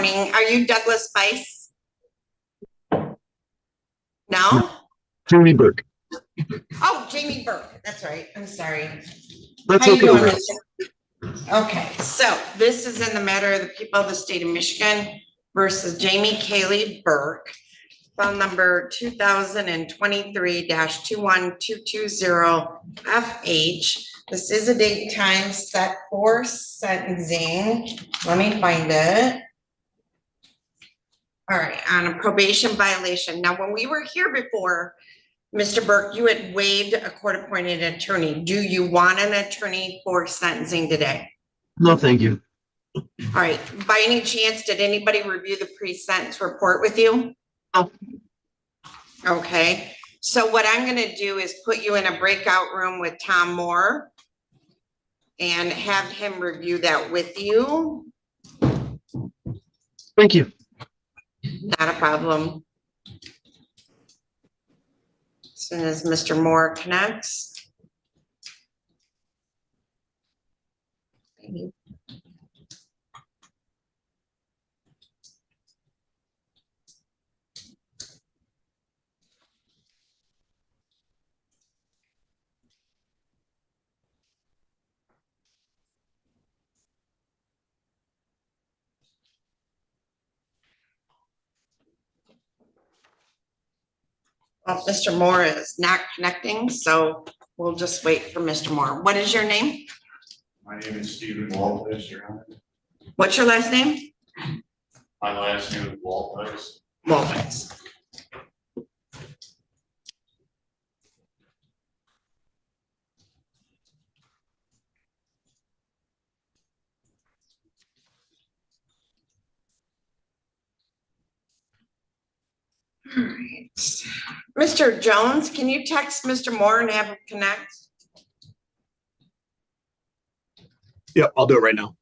morning. Are you Douglas Bice? No? Jamie Burke. Oh, Jamie Burke. That's right. I'm sorry. That's How okay. you doing, Mr.? Okay, so this is in the matter of the people of the state of Michigan versus Jamie Kaylee Burke, file number 2023-21220FH. This is a date time set for sentencing. Let me find it. All right, on a probation violation. Now, when we were here before, Mr. Burke, you had waived a court-appointed attorney. Do you want an attorney for sentencing today? No, thank you. All right, by any chance, did anybody review the pre-sentence report with you? No. Okay, so what I'm gonna do is put you in a breakout room with Tom Moore and have him review that with you. Thank you. Not a problem. As soon as Mr. Moore connects. Well, Mr. Moore is not connecting, so we'll just wait for Mr. Moore. What is your name? My name is Stephen Walis, Your Honor. What's your last name? My last name is Walis. Walis. All right. Mr. Jones, can you text Mr. Moore and have him connect? Yep, I'll do it right now.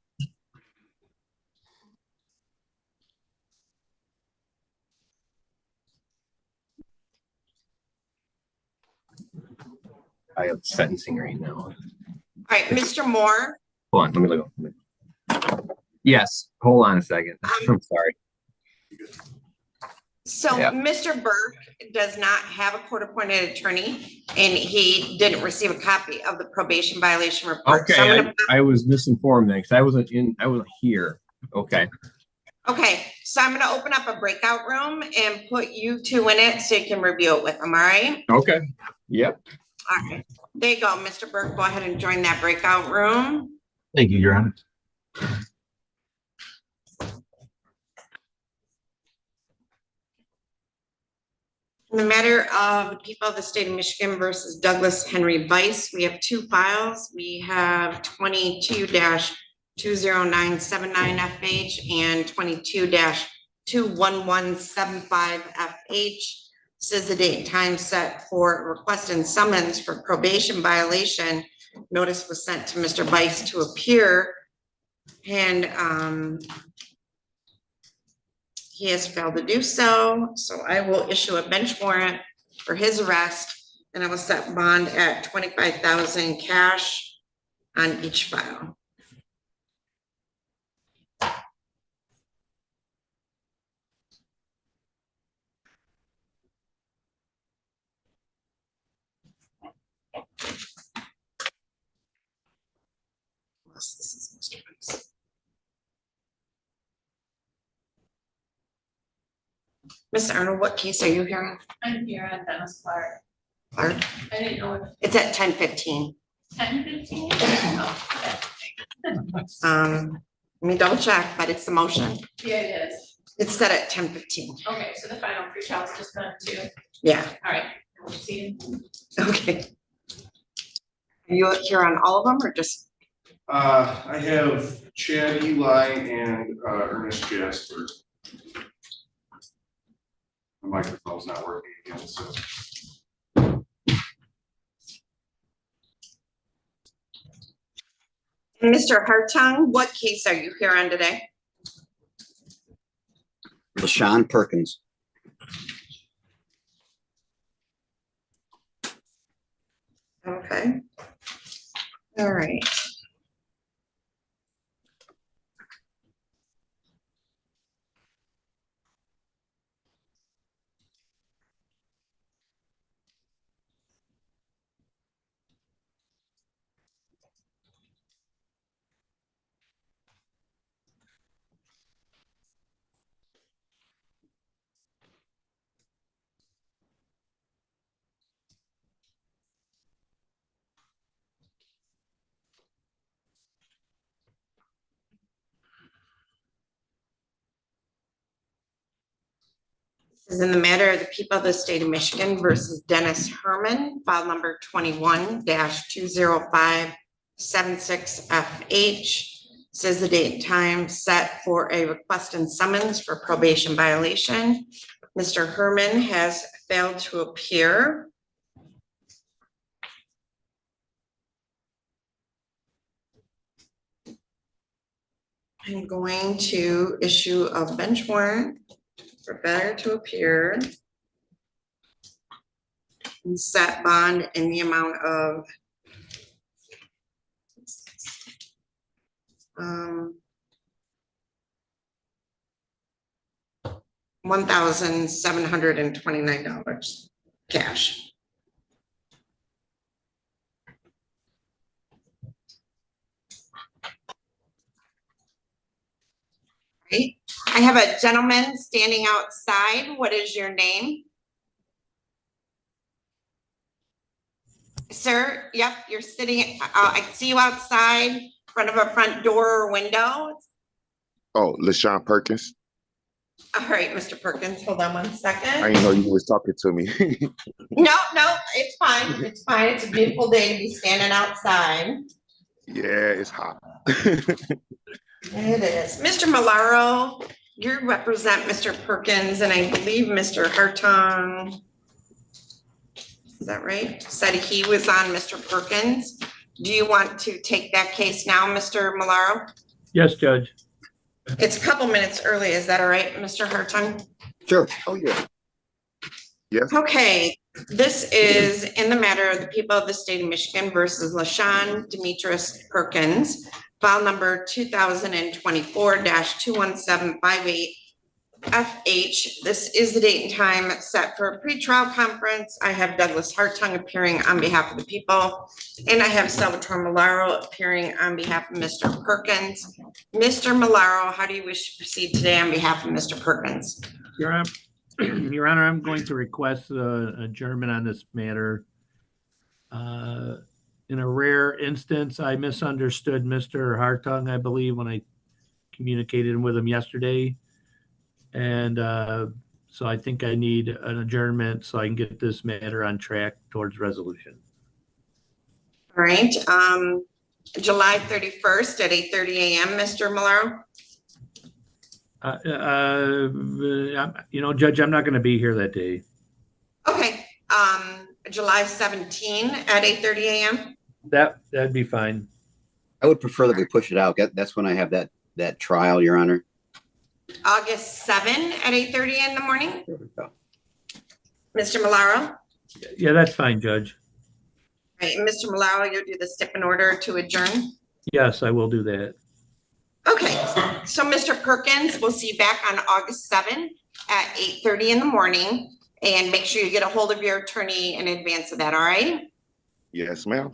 I have sentencing right now. All right, Mr. Moore. Hold on, let me look. Yes, hold on a second. I'm sorry. So Yeah. Mr. Burke does not have a court-appointed attorney, and he didn't receive a copy of the probation violation report. Okay, So I was misinformed then because I wasn't here. Okay. Okay, so I'm gonna open up a breakout room and put you two in it so you can review it with them, all right? Okay. Yep. All right, there you go, Mr. Burke. Go ahead and join that breakout room. Thank you, Your Honor. In the matter of the people of the state of Michigan versus Douglas Henry Bice, we have two files. We have 22-20979FH and 22-21175FH. This is the date and time set for request and summons for probation violation. Notice was sent to Mr. Bice to appear, and he has failed to do so. So I will issue a bench warrant for his arrest, and I will set bond at $25,000 cash on each file. This is Mr. Bice. Ms. Arnold, what case are you hearing? I'm here on Dennis Clark. Clark? I didn't know if It's at 10:15. 10:15. Let me double check, but it's the motion. Yeah, it is. It's set at 10:15. Okay, so the final pre-trial is just done too. Yeah, All right. We'll see. okay. Are you here on all of them or just? I have Chad Eli and Ernest Jasper. The microphone's not working again, so. Mr. Hartung, what case are you here on today? Perkins. Okay. All right. This is in the matter of the people of the state of Michigan versus Dennis Herman, file number 21-20576FH. Says the date and time set for a request and summons for probation violation. Mr. Herman has failed to appear. I'm going to issue a bench warrant for failure to appear and set bond in the amount of $1,729 cash. Right. I have a gentleman standing outside. What is your name? Sir, yep, you're sitting, I see you outside in front of a front door or window. Oh, LaShawn Perkins. All right, Mr. Perkins, hold on one I second. didn't know you was talking to me. No, it's fine. It's fine. It's a beautiful day to be standing outside. Yeah, it's hot. It is. Mr. Malaro, you represent Mr. Perkins and I believe Mr. Hartung. Is that right? Said he was on Mr. Perkins. Do you want to take that case now, Mr. Malaro? Yes, Judge. It's a couple minutes early. Is that all right, Mr. Hartung? Sure. Oh, yeah. Yes. Okay, this is in the matter of the people of the state of Michigan versus LaShawn Demetrius Perkins, file number 2024-21758 FH. This is the date and time set for a pretrial conference. I have Douglas Hartung appearing on behalf of the people, and I have Salvatore Malaro appearing on behalf of Mr. Perkins. Mr. Malaro, how do you wish to proceed today on behalf of Mr. Perkins? Your Honor, I'm going to request adjournment on this matter. In a rare instance, I misunderstood Mr. Hartung, I believe, when I communicated with him yesterday. And so I think I need an adjournment so I can get this matter on track towards resolution. All right, July 31st at 8:30 a.m., Mr. Malaro? Judge, I'm not going to be here that day. Okay, July 17 at 8:30 a.m.? That'd be fine. I would prefer that we push it out. That's when I have that trial, Your Honor. August 7 at 8:30 in the morning? There we go. Mr. Malaro? Yeah, that's fine, Judge. Right, and Mr. Malaro, you'll do the step in order to adjourn? Yes, I will do that. Okay, so Mr. Perkins, we'll see you back on August 7 at 8:30 in the morning. And make sure you get a hold of your attorney in advance of that, all right? Yes, ma'am.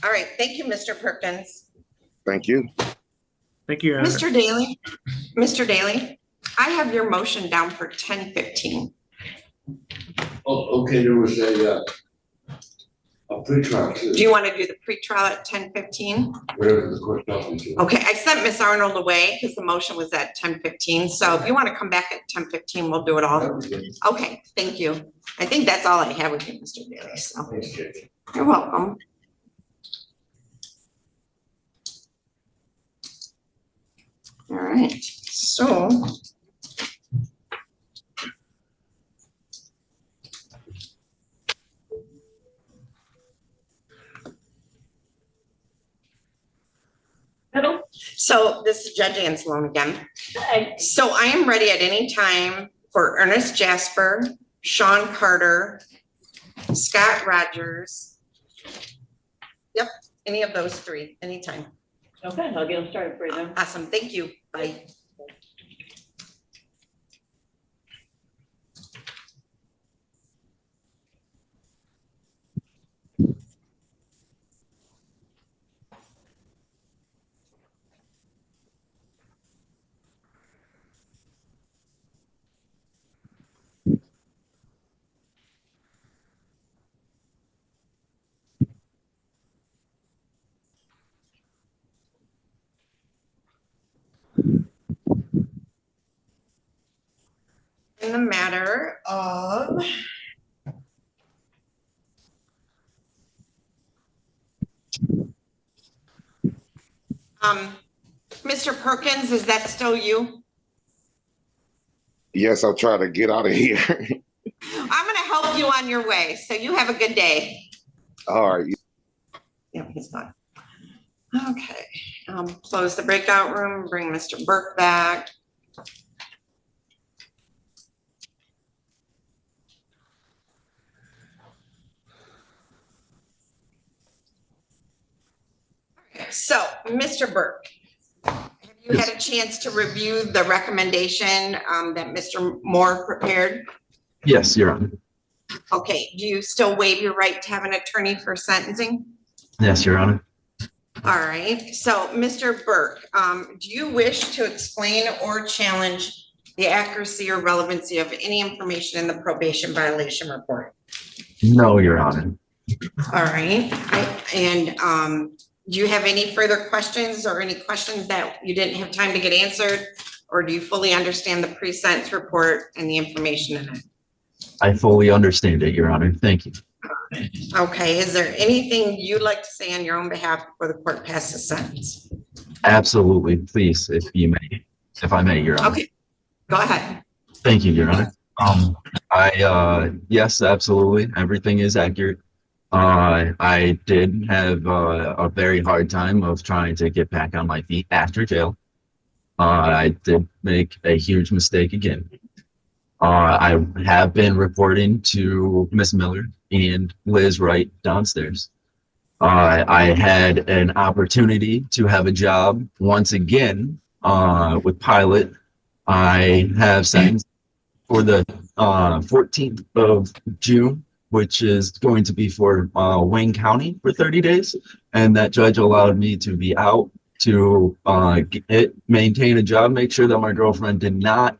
All right, thank you, Mr. Perkins. Thank you. Thank you, Your Honor. Mr. Daly, I have your motion down for 10:15. Oh, okay, there was a pretrial too, Do you want to do the pretrial at 10:15? whatever the court tells me to. Okay, I sent Miss Arnold away because the motion was at 10:15. So if you want to come back at 10:15, we'll do it all. That was good. Okay, thank you. I think that's all I have with you, Mr. Daly. So Thanks, Judge. you're welcome. All right, so. Middle. So this is Judge Anselone again. Hi. So I am ready at any time for Ernest Jasper, Sean Carter, Scott Rogers. Yep, any of those three, anytime. Okay, I'll get them started for you then. Awesome, thank you. Bye. in the matter of Mr. Perkins, is that still you? Yes, I'll try to get out of here. I'm gonna help you on your way, so you have a good day. All right. Yeah, he's not. Okay, close the breakout room, bring Mr. Burke back. So, Mr. Burke, have you had a chance to review the recommendation that Mr. Moore prepared? Yes, Your Honor. Okay, do you still waive your right to have an attorney for sentencing? Yes, Your Honor. All right, so Mr. Burke, do you wish to explain or challenge the accuracy or relevancy of any information in the probation violation report? No, Your Honor. All right, and do you have any further questions or any questions that you didn't have time to get answered? Or do you fully understand the pre-sentence report and the information in it? I fully understand it, Your Honor. Thank you. Okay, is there anything you'd like to say on your own behalf before the court passes sentence? Absolutely. Please, if I may, Your Honor. Okay, go ahead. Thank you, Your Honor. Yes, absolutely. Everything is accurate. I did have a very hard time of trying to get back on my feet after jail. I did make a huge mistake again. I have been reporting to Miss Miller and Liz Wright downstairs. I had an opportunity to have a job once again with Pilot. I have sentenced for the 14th of June, which is going to be for Wayne County for 30 days. And that judge allowed me to be out to maintain a job, make sure that my girlfriend did not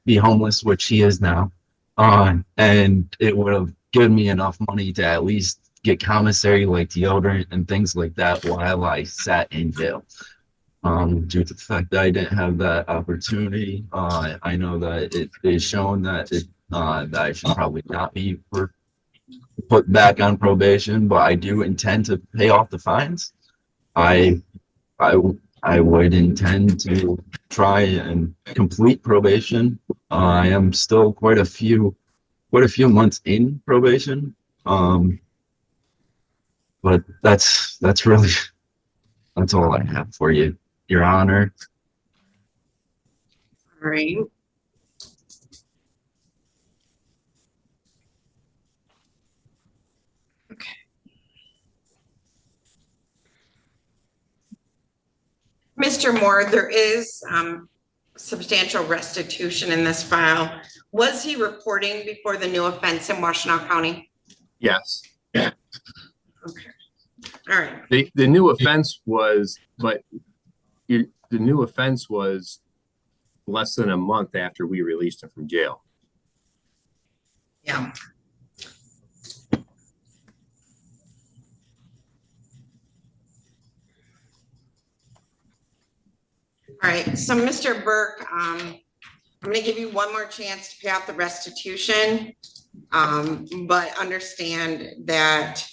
be homeless, which she is now. And it would have given me enough money to at least get commissary like deodorant and things like that while I sat in jail. Due to the fact that I didn't have that opportunity, I know that it is shown that that I should probably not be put back on probation, but I do intend to pay off the fines. I would intend to try and complete probation. I am still quite a few months in probation. But that's all I have for you, Your Honor. All right. Okay. Mr. Moore, there is substantial restitution in this file. Was he reporting before the new offense in Washtenaw County? Yes. Okay. All right. The new offense was, the new offense was less than a month after we released him from jail. Yeah. All right, so Mr. Burke, I'm going to give you one more chance to pay off the restitution, but understand that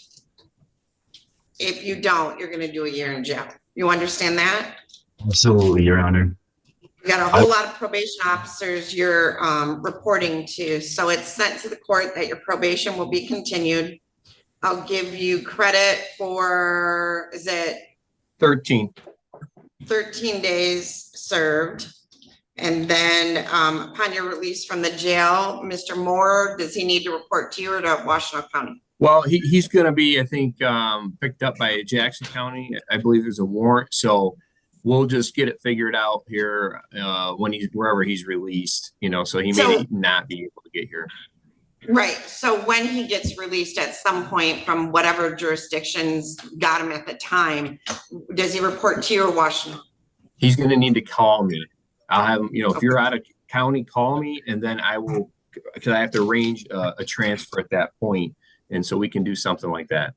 if you don't, you're going to do a year in jail. You understand that? Absolutely, Your Honor. You got a whole lot of probation officers you're reporting to, so it's sent to the court that your probation will be continued. I'll give you credit for, is it 13. 13 days served. And then upon your release from the jail, Mr. Moore, does he need to report to you or to Washtenaw County? Well, he's going to be, I think, picked up by Jackson County. I believe there's a warrant. So we'll just get it figured out here when wherever he's released, so he may not be able to get here. Right. So when he gets released at some point from whatever jurisdictions got him at the time, does he report to you or Washington? He's going to need to call me. I'll have, if you're out of county, call me, and then I will, because I have to arrange a transfer at that point. And so we can do something like that.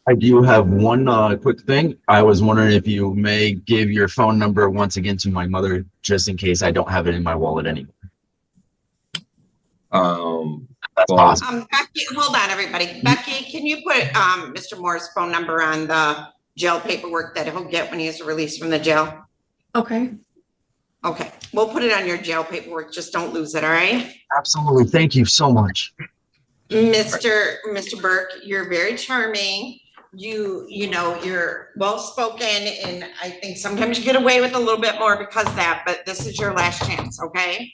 I do have one quick thing. I was wondering if you may give your phone number once again to my mother, just in case I don't have it in my wallet anymore. That's Well, awesome. Becky, hold on, everybody. Becky, can you put, Mr. Moore's phone number on the jail paperwork that he'll get when he is released from the jail? Okay. Okay, we'll put it on your jail paperwork. Just don't lose it, all right? Absolutely. Thank you so much. Mr. Burke, you're very charming. You know, you're well-spoken, and I think sometimes you get away with a little bit more because of that, but this is your last chance, okay?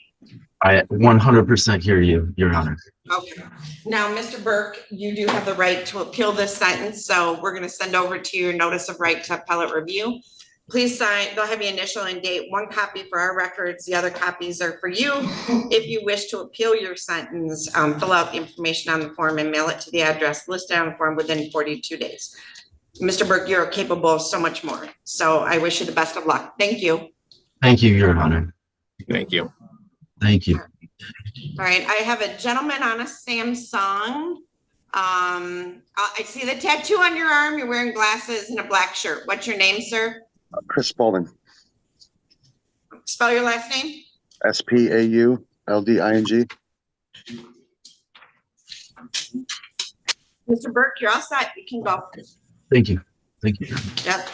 I 100% hear you, Your Honor. Okay. Now, Mr. Burke, you do have the right to appeal this sentence, so we're gonna send over to your notice of right to appellate review. Please sign, they'll have your initial and date, one copy for our records, the other copies are for you. If you wish to appeal your sentence, fill out the information on the form and mail it to the address listed on the form within 42 days. Mr. Burke, you're capable of so much more, so I wish you the best of luck. Thank you. Thank you, Your Honor. thank you. Thank you. All right, I have a gentleman on a Samsung. I see the tattoo on your arm, you're wearing glasses and a black shirt. What's your name, sir? Chris Spalding, Spell your last name. Spaulding. Mr. Burke, you're all set. You can go. Thank you. Thank you. Yep.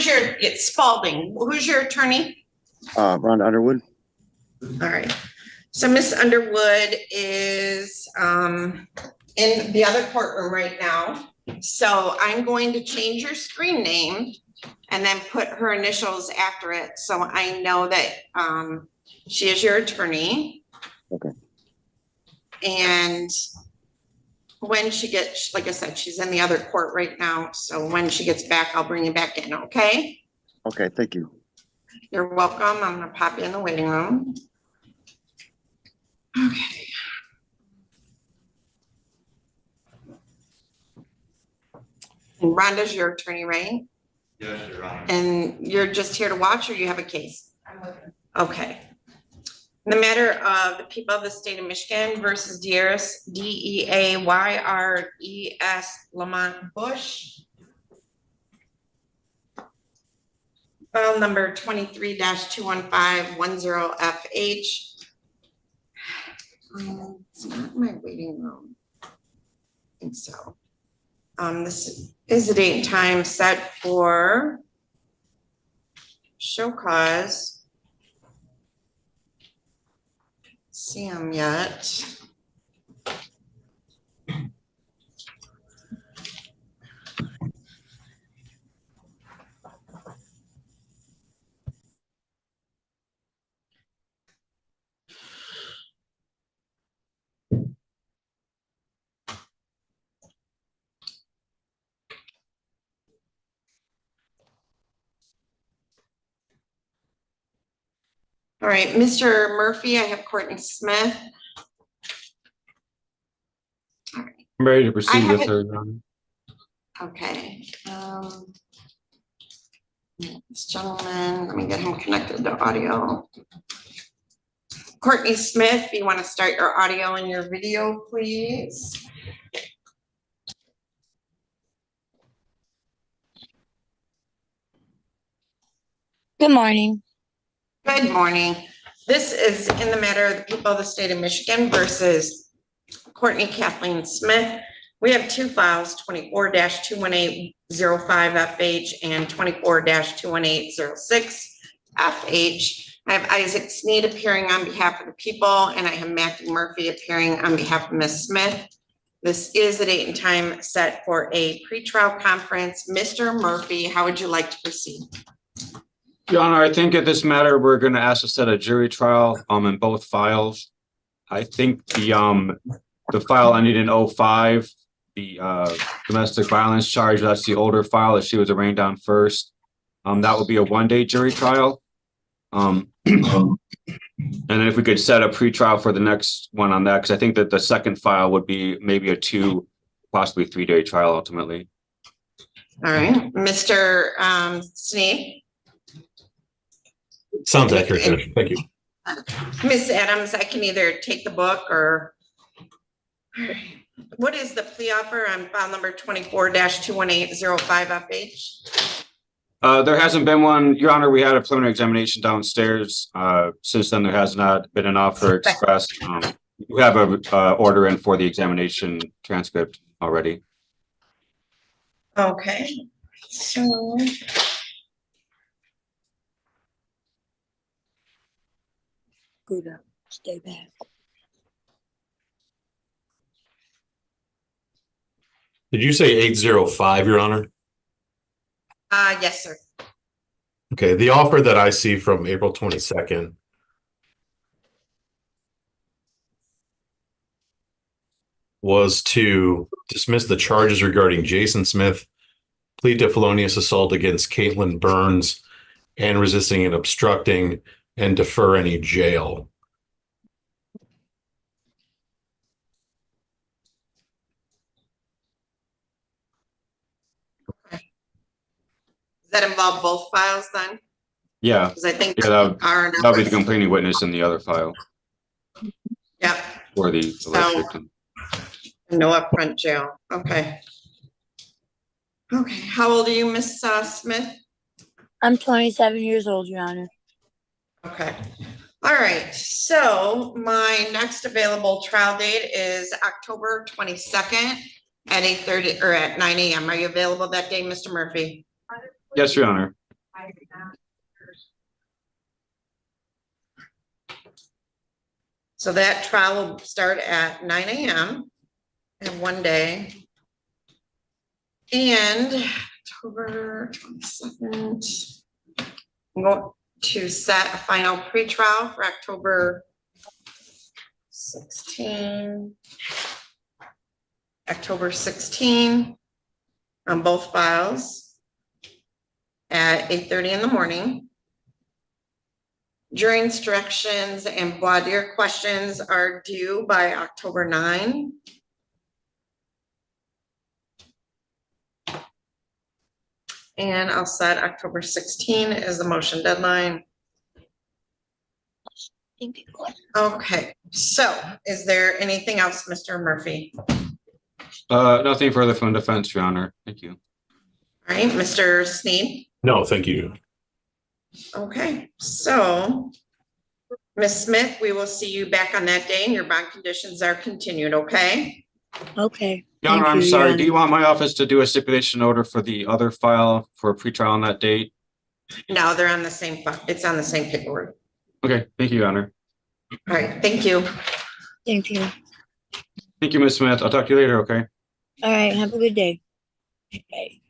It's Spalding. Who's your attorney? Ron Underwood. All right. So Miss Underwood is in the other courtroom right now. So I'm going to change your screen name and then put her initials after it. So I know that she is your attorney. Okay. And when she gets, like I said, she's in the other court right now. So when she gets back, I'll bring you back in, okay? Okay, thank you. You're welcome. I'm gonna pop you in the waiting room. Okay. And Rhonda's your attorney, right? Yes, Your Honor. And you're just here to watch, or you have a case? Okay. In the matter of the people of the state of Michigan versus Dearest, DEAYRES Lamont Bush. File number 23-21510FH. It's not in my waiting room. I think so. This is the date and time set for show cause. See him yet. All right, Mr. Murphy, I have Courtney Smith. I'm ready to proceed have with it. her. Your Honor. Okay. This gentleman, let me get him connected to audio. Courtney Smith, you want to start your audio and your video, please? Good morning. Good morning. This is in the matter of the people of the state of Michigan versus Courtney Kathleen Smith. We have two files, 24-21805FH and 24-21806FH. I have Isaac Sneed appearing on behalf of the people, and I have Matthew Murphy appearing on behalf of Ms. Smith. This is the date and time set for a pretrial conference. Mr. Murphy, how would you like to proceed? Your Honor, I think at this matter, we're going to ask to set a jury trial in both files. I think the file ended in 05, the domestic violence charge, that's the older file that she was arraigned on first. That would be a one-day jury trial. And then if we could set a pretrial for the next one on that, because I think that the second file would be maybe a 2, possibly 3-day trial ultimately. All right, Mr. Sneed. Sounds accurate, Judge. Thank you. Miss Adams, I can either take the book or. What is the plea offer on file number 24-21805FH? There hasn't been one, Your Honor. We had a preliminary examination downstairs. Since then, there has not been an offer expressed. We have a order in for the examination transcript already. Okay, so. Good. Stay back. Did you say 805, Your Honor? Yes, sir. Okay, the offer that I see from April 22nd was to dismiss the charges regarding Jason Smith, plead to felonious assault against Caitlin Burns, and resisting and obstructing, and defer any jail. Does that involve both files then? Yeah, Because I think yeah, that our would be the complaining witness in the other file Yep, for the alleged So- victim. no upfront jail. Okay. Okay, how old are you, Miss Smith? I'm 27 years old, Your Honor. Okay. All right, so my next available trial date is October 22nd at 8:30 or at 9 a.m. Are you available that day, Mr. Murphy? Yes, Your Honor. So that trial will start at 9 a.m. in one day. And October 22nd, I'm going to set a final pretrial for October 16. October 16 on both files at 8:30 in the morning. Jury instructions and voir dire questions are due by October 9. And I'll set October 16 as the motion deadline. Okay, so is there anything else, Mr. Murphy? Nothing further from defense, Your Honor. Thank you. All right, Mr. Sneed. No, thank you. Okay, so Ms. Smith, we will see you back on that day and your bond conditions are continued, okay? Okay. Your Honor, Thank I'm you, sorry. Your Do you want my office to do a stipulation order for the other file for a pretrial on that date? No, they're on the same, it's on the same paperwork. Okay, thank you, Your Honor. All right, thank you. Thank you. Thank you, Ms. Smith. I'll talk to you later, okay? All right. Have a good day. Okay.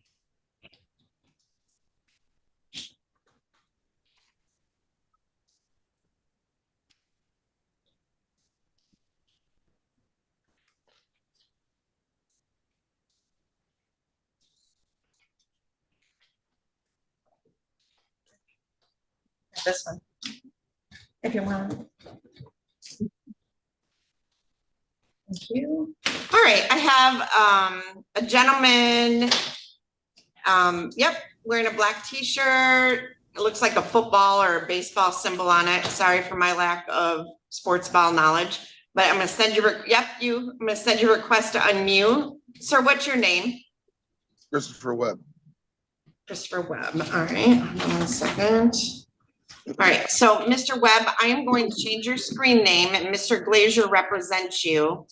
This one, if you want. Thank you. All right, I have a gentleman, yep, wearing a black t-shirt. It looks like a football or a baseball symbol on it. Sorry for my lack of sports ball knowledge, but I'm gonna send you, I'm gonna send you a request to unmute. Sir, what's your name? Christopher Webb. Christopher Webb. All right, 1 second. All right, so Mr. Webb, I am going to change your screen name and Mr. Glazier represents you.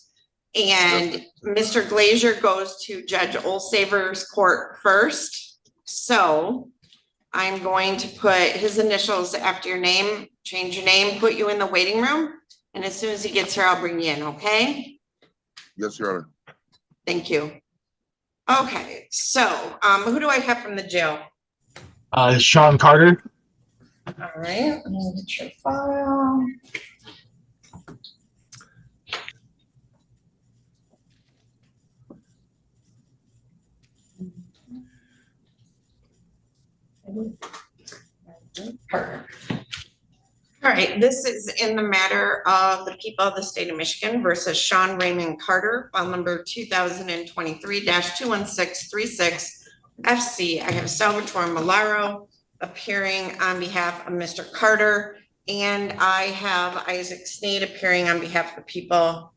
And Mr. Glazier goes to Judge Olsaver's court first. So I'm going to put his initials after your name, change your name, put you in the waiting room. And as soon as he gets here, I'll bring you in, okay? Yes, Your Honor. Thank you. Okay, so who do I have from the jail? Sean Carter. All right, let me get your file. All right, this is in the matter of the people of the state of Michigan versus Sean Raymond Carter, file number 2023-21636 FC. I have Salvatore Malaro, appearing on behalf of Mr. Carter, and I have Isaac Sneed appearing on behalf of the people.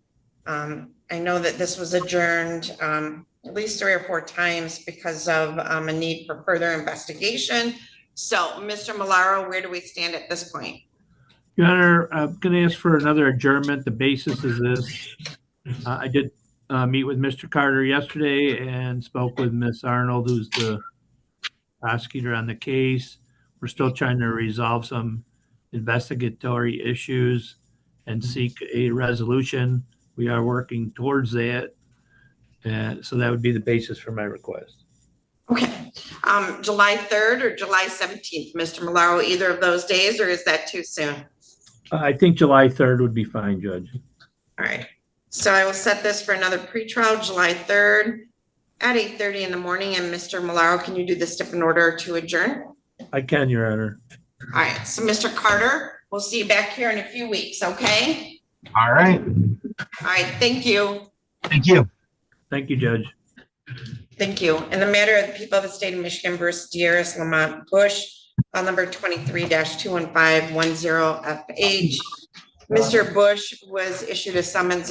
I know that this was adjourned at least 3 or 4 times because of a need for further investigation. So, Mr. Malaro, where do we stand at this point? Your Honor, I'm going to ask for another adjournment. The basis is this. I did meet with Mr. Carter yesterday and spoke with Ms. Arnold, who's the prosecutor on the case. We're still trying to resolve some investigatory issues and seek a resolution. We are working towards that. And so that would be the basis for my request. Okay, July 3rd or July 17th, Mr. Malaro, either of those days, or is that too soon? I think July 3rd would be fine, Judge. All right, so I will set this for another pretrial, July 3rd at 8:30 in the morning. And Mr. Malaro, can you do the step in order to adjourn? I can, Your Honor. All right, so Mr. Carter, we'll see you back here in a few weeks, okay? All right. All right, thank you. Thank you. Thank you, Judge. Thank you. In the matter of the people of the state of Michigan versus Dieris Lamont Bush, file number 23-21510FH. Mr. Bush was issued a summons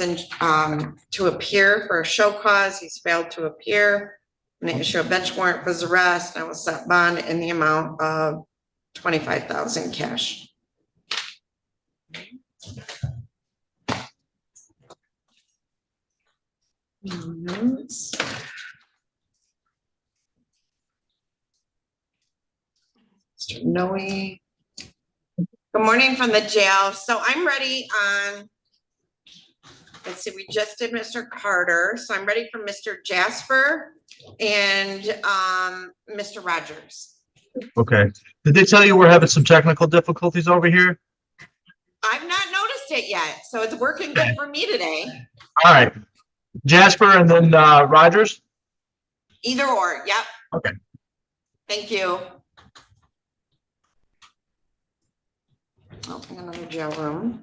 to appear for a show cause. He's failed to appear. I'm going to issue a bench warrant for his arrest. I will set bond in the amount of $25,000 cash. Mr. Noe. Good morning from the jail. So I'm ready on, let's see, we just did Mr. Carter. So I'm ready for Mr. Jasper and Mr. Rogers. Okay. Did they tell you we're having some technical difficulties over here? I've not noticed it yet, so it's working good for me today. All right. Jasper and then Rogers? Either or, yep. Okay. Thank you. Open another jail room.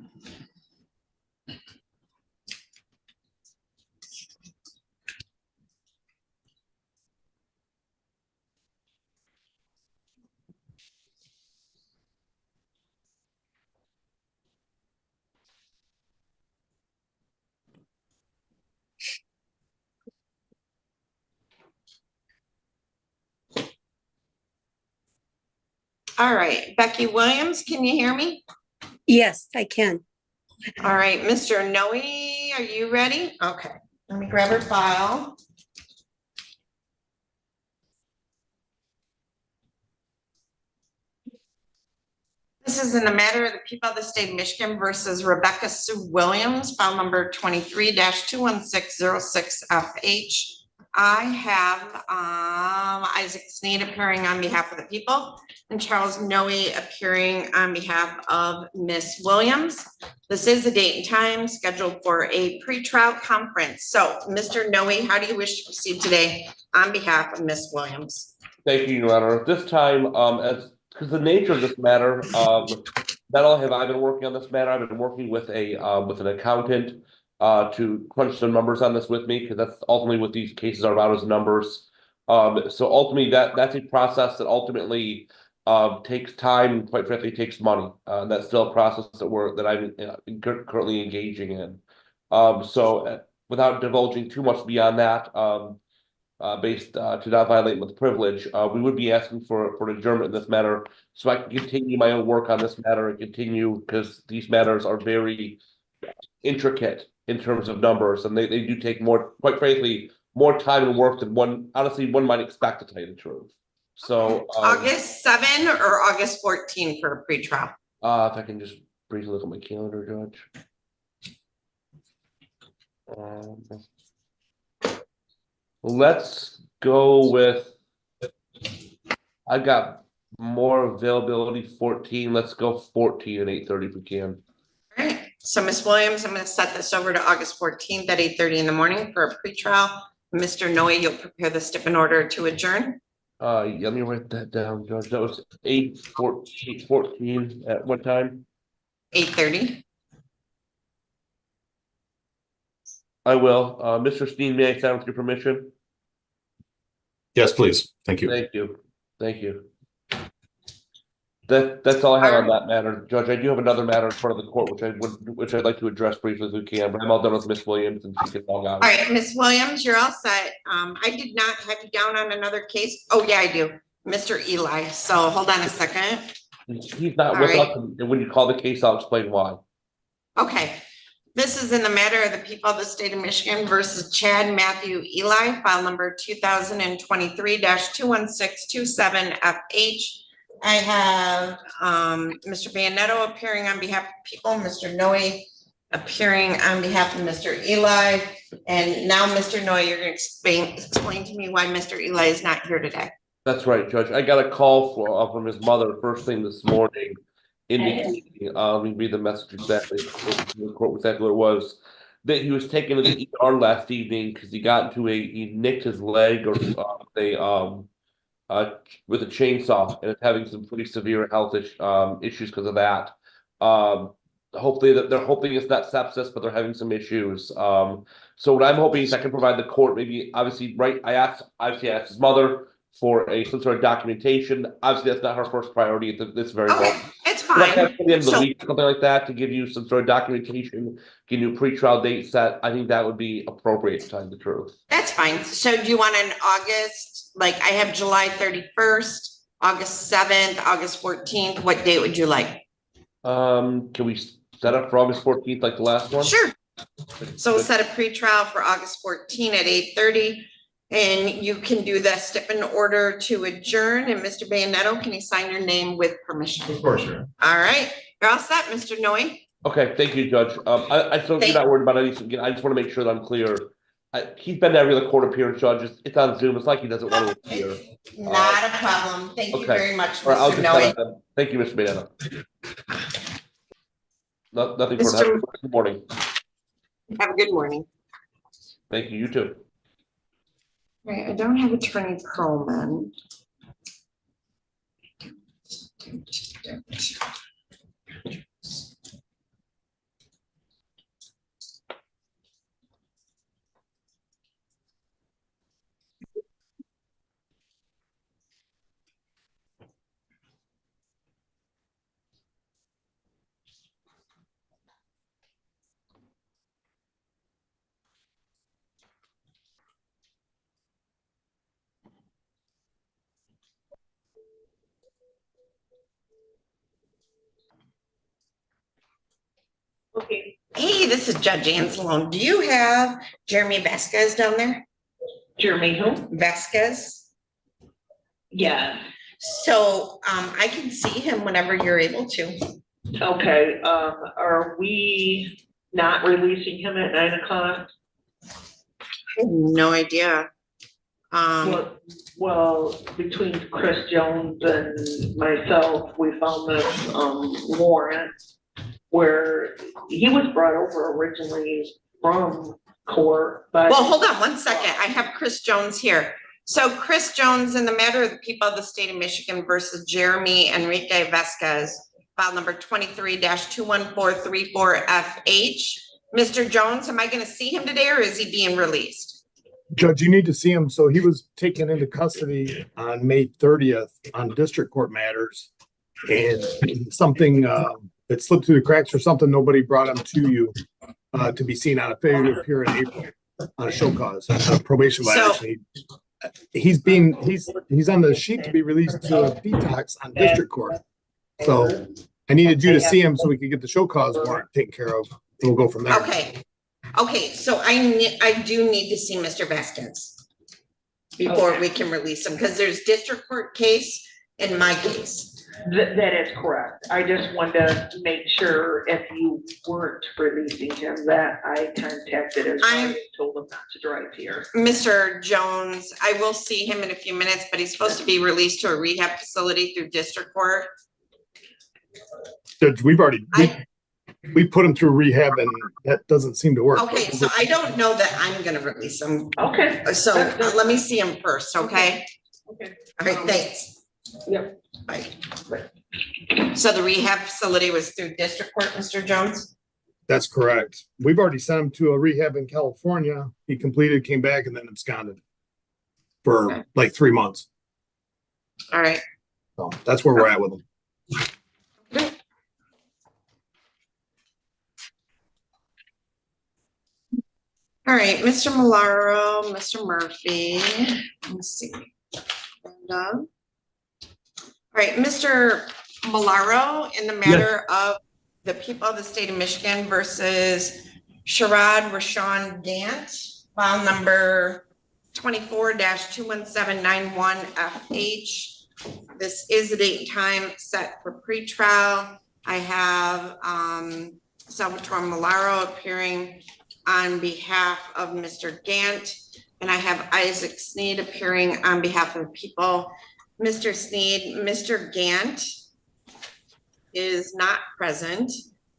All right, Becky Williams, can you hear me? Yes, I can. All right, Mr. Noe, are you ready? Okay, let me grab her file. This is in the matter of the people of the state of Michigan versus Rebecca Sue Williams, file number 23-21606FH. I have Isaac Sneed appearing on behalf of the people and Charles Noe appearing on behalf of Miss Williams. This is the date and time scheduled for a pretrial conference. So, Mr. Noe, how do you wish to proceed today on behalf of Miss Williams? Thank you, Your Honor. This time, because the nature of this matter, not only have I been working on this matter, I've been working with an accountant to crunch some numbers on this with me, because that's ultimately what these cases are about, is numbers. So ultimately, that's a process that ultimately takes time and, quite frankly, takes money. That's still a process that I'm currently engaging in. So without divulging too much beyond that, based to not violate with privilege, we would be asking for an adjournment in this matter, so I can continue my own work on this matter and continue, because these matters are very intricate in terms of numbers, and they do take more, quite frankly, more time and work than one might expect, to tell you the truth. So August 7 or August 14 for a pretrial? If I can just briefly look at my calendar, Judge. Let's go with, I got more availability 14. Let's go 14 at 8:30 if we can. All right, so Miss Williams, I'm going to set this over to August 14th at 8:30 in the morning for a pretrial. Mr. Noe, you'll prepare the step in order to adjourn. Yeah, let me write that down, Judge. That was 8:14 at what time? 8:30. I will. Mr. Steen, may I sign with your permission? Yes, please. Thank you. Thank you. Thank you. That's all I have on that matter, Judge. I do have another matter in front of the court, which I'd like to address briefly if we can, but I'm all done with Miss Williams and she can log out. All right, Miss Williams, you're all set. I did not have you down on another case. Oh, yeah, I do. Mr. Eli. So hold on a second. He's not All with right. us, and when you call the case, I'll explain why. Okay. This is in the matter of the people of the state of Michigan versus Chad Matthew Eli, file number 2023-21627FH. I have Mr. Bayonetto appearing on behalf of people, Mr. Noe appearing on behalf of Mr. Eli. And now, Mr. Noe, you're going to explain to me why Mr. Eli is not here today. That's right, Judge. I got a call from his mother first thing this morning, indicating, let me read the message exactly what it was, that he was taken to the ER last evening because he nicked his leg or with a chainsaw, and it's having some pretty severe health issues because of that. Hopefully they're hoping it's not sepsis, but they're having some issues. So what I'm hoping is I can provide the court, maybe obviously, right? I asked his mother for some sort of documentation. Obviously, that's not her first priority at this very moment. It's But fine. at the end of the week, something like that, to give you some sort of documentation, give you a pretrial date set. I think that would be appropriate, to tell you the truth. That's fine. So do you want an August, like I have July 31st, August 7th, August 14th. What date would you like? Can we set up for August 14th like the last one? Sure. So we'll set a pretrial for August 14 at 8:30. And you can do the stipend order to adjourn. And Mr. Bayonetto, can you sign your name with permission? Of course, sir. All right, you're all set, Mr. Noe. Okay, thank you, Judge. You're not worried about anything. I just want to make sure that I'm clear. He's been to every other court appearance, Judge. It's on Zoom. It's like he doesn't want to appear. Not a problem. Thank you okay. very much, All right, Mr. Noe. Thank you, Mr. Bayonetto. Nothing for Mr. that. Good morning. Have a good morning. Thank you. You too. Right, I don't have Attorney Perlman. Okay, Hey, this is Judge Anselone. Do you have Jeremy Vasquez down there? Jeremy who? Vasquez? Yeah, So I can see him whenever you're able to. okay, are we not releasing him at 9 o'clock? I have no idea. Well, between Chris Jones and myself, we found this warrant where he was brought over originally from court, but. Well, hold on one second. I have Chris Jones here. So Chris Jones, in the matter of the people of the state of Michigan versus Jeremy Enrique Vasquez, file number 23-21434FH. Mr. Jones, am I going to see him today or is he being released? Judge, you need to see him. So he was taken into custody on May 30th on district court matters. And something that slipped through the cracks or something, nobody brought him to you to be seen on a failure to appear in April on a show cause, a probation violation. He's on the sheet to be released to a detox on district court. So I needed you to see him so we could get the show cause warrant taken care of. And we'll go from there. Okay, so I do need to see Mr. Vasquez before we can release him, because there's district court case and my case. That is correct. I just wanted to make sure if you weren't releasing him that I contacted his lawyer and told him not to drive here. Mr. Jones, I will see him in a few minutes, but he's supposed to be released to a rehab facility through district court. Judge, we put him through rehab and that doesn't seem to work. Okay, so I don't know that I'm gonna release him. Okay. So let me see him first, okay? Okay. All right, thanks. Yep. Bye. So the rehab facility was through district court, Mr. Jones? That's correct. We've already sent him to a rehab in California. He completed, came back, and then absconded for like 3 months. All right. So that's where we're at with him. All right, Mr. Malaro, Mr. Murphy, let's see. All right, Mr. Malaro, in the matter of the people of the state of Michigan versus Sherrod Rashawn Gant, file number 24-21791FH. This is the date and time set for pretrial. I have Salvatore Malaro appearing on behalf of Mr. Gant, and I have Isaac Sneed appearing on behalf of the people. Mr. Sneed, Mr. Gant is not present.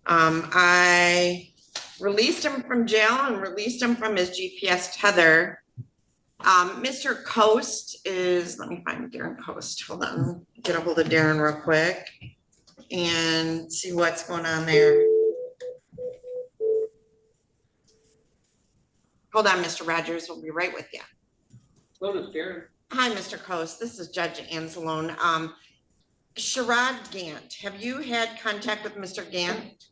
I released him from jail and released him from his GPS tether. Mr. Coast is, let me find Darren Coast. Hold on, get a hold of Darren real quick and see what's going on there. Hold on, Mr. Rogers, we'll be right with you. Hello, this is Darren. Hi, Mr. Coast. This is Judge Anzalone. Sherrod Gant, have you had contact with Mr. Gant?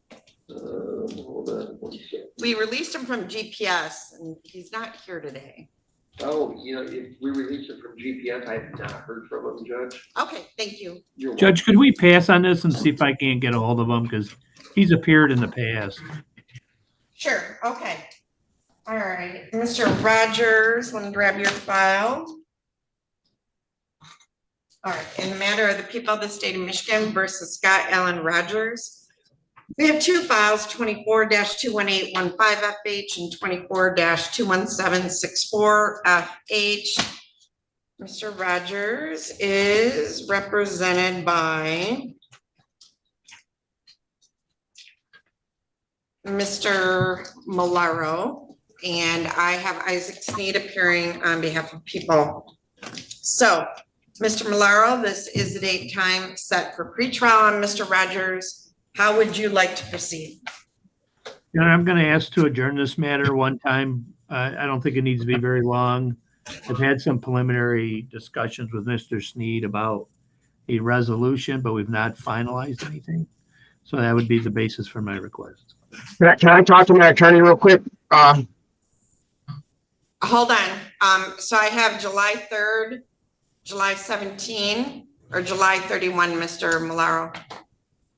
Hold on one second. We released him from GPS and he's not here today. Oh, you know, if we released it from GPS, I have not heard from him, Judge. Okay, thank you. You're Judge, could we pass on this and see if I can get a hold of him? Because he's appeared in the past. Sure, okay. All right, Mr. Rogers, let me grab your file. All right, in the matter of the people of the state of Michigan versus Scott Allen Rogers, we have two files, 24-21815FH and 24-21764FH. Mr. Rogers is represented by Mr. Malaro, and I have Isaac Sneed appearing on behalf of people. So, Mr. Malaro, this is the date and time set for pretrial on Mr. Rogers. How would you like to proceed? And I'm going to ask to adjourn this matter one time. I don't think it needs to be very long. I've had some preliminary discussions with Mr. Sneed about a resolution, but we've not finalized anything. So that would be the basis for my request. Can I talk to my attorney real quick? Hold on. So I have July 3rd, July 17, or July 31, Mr. Malaro.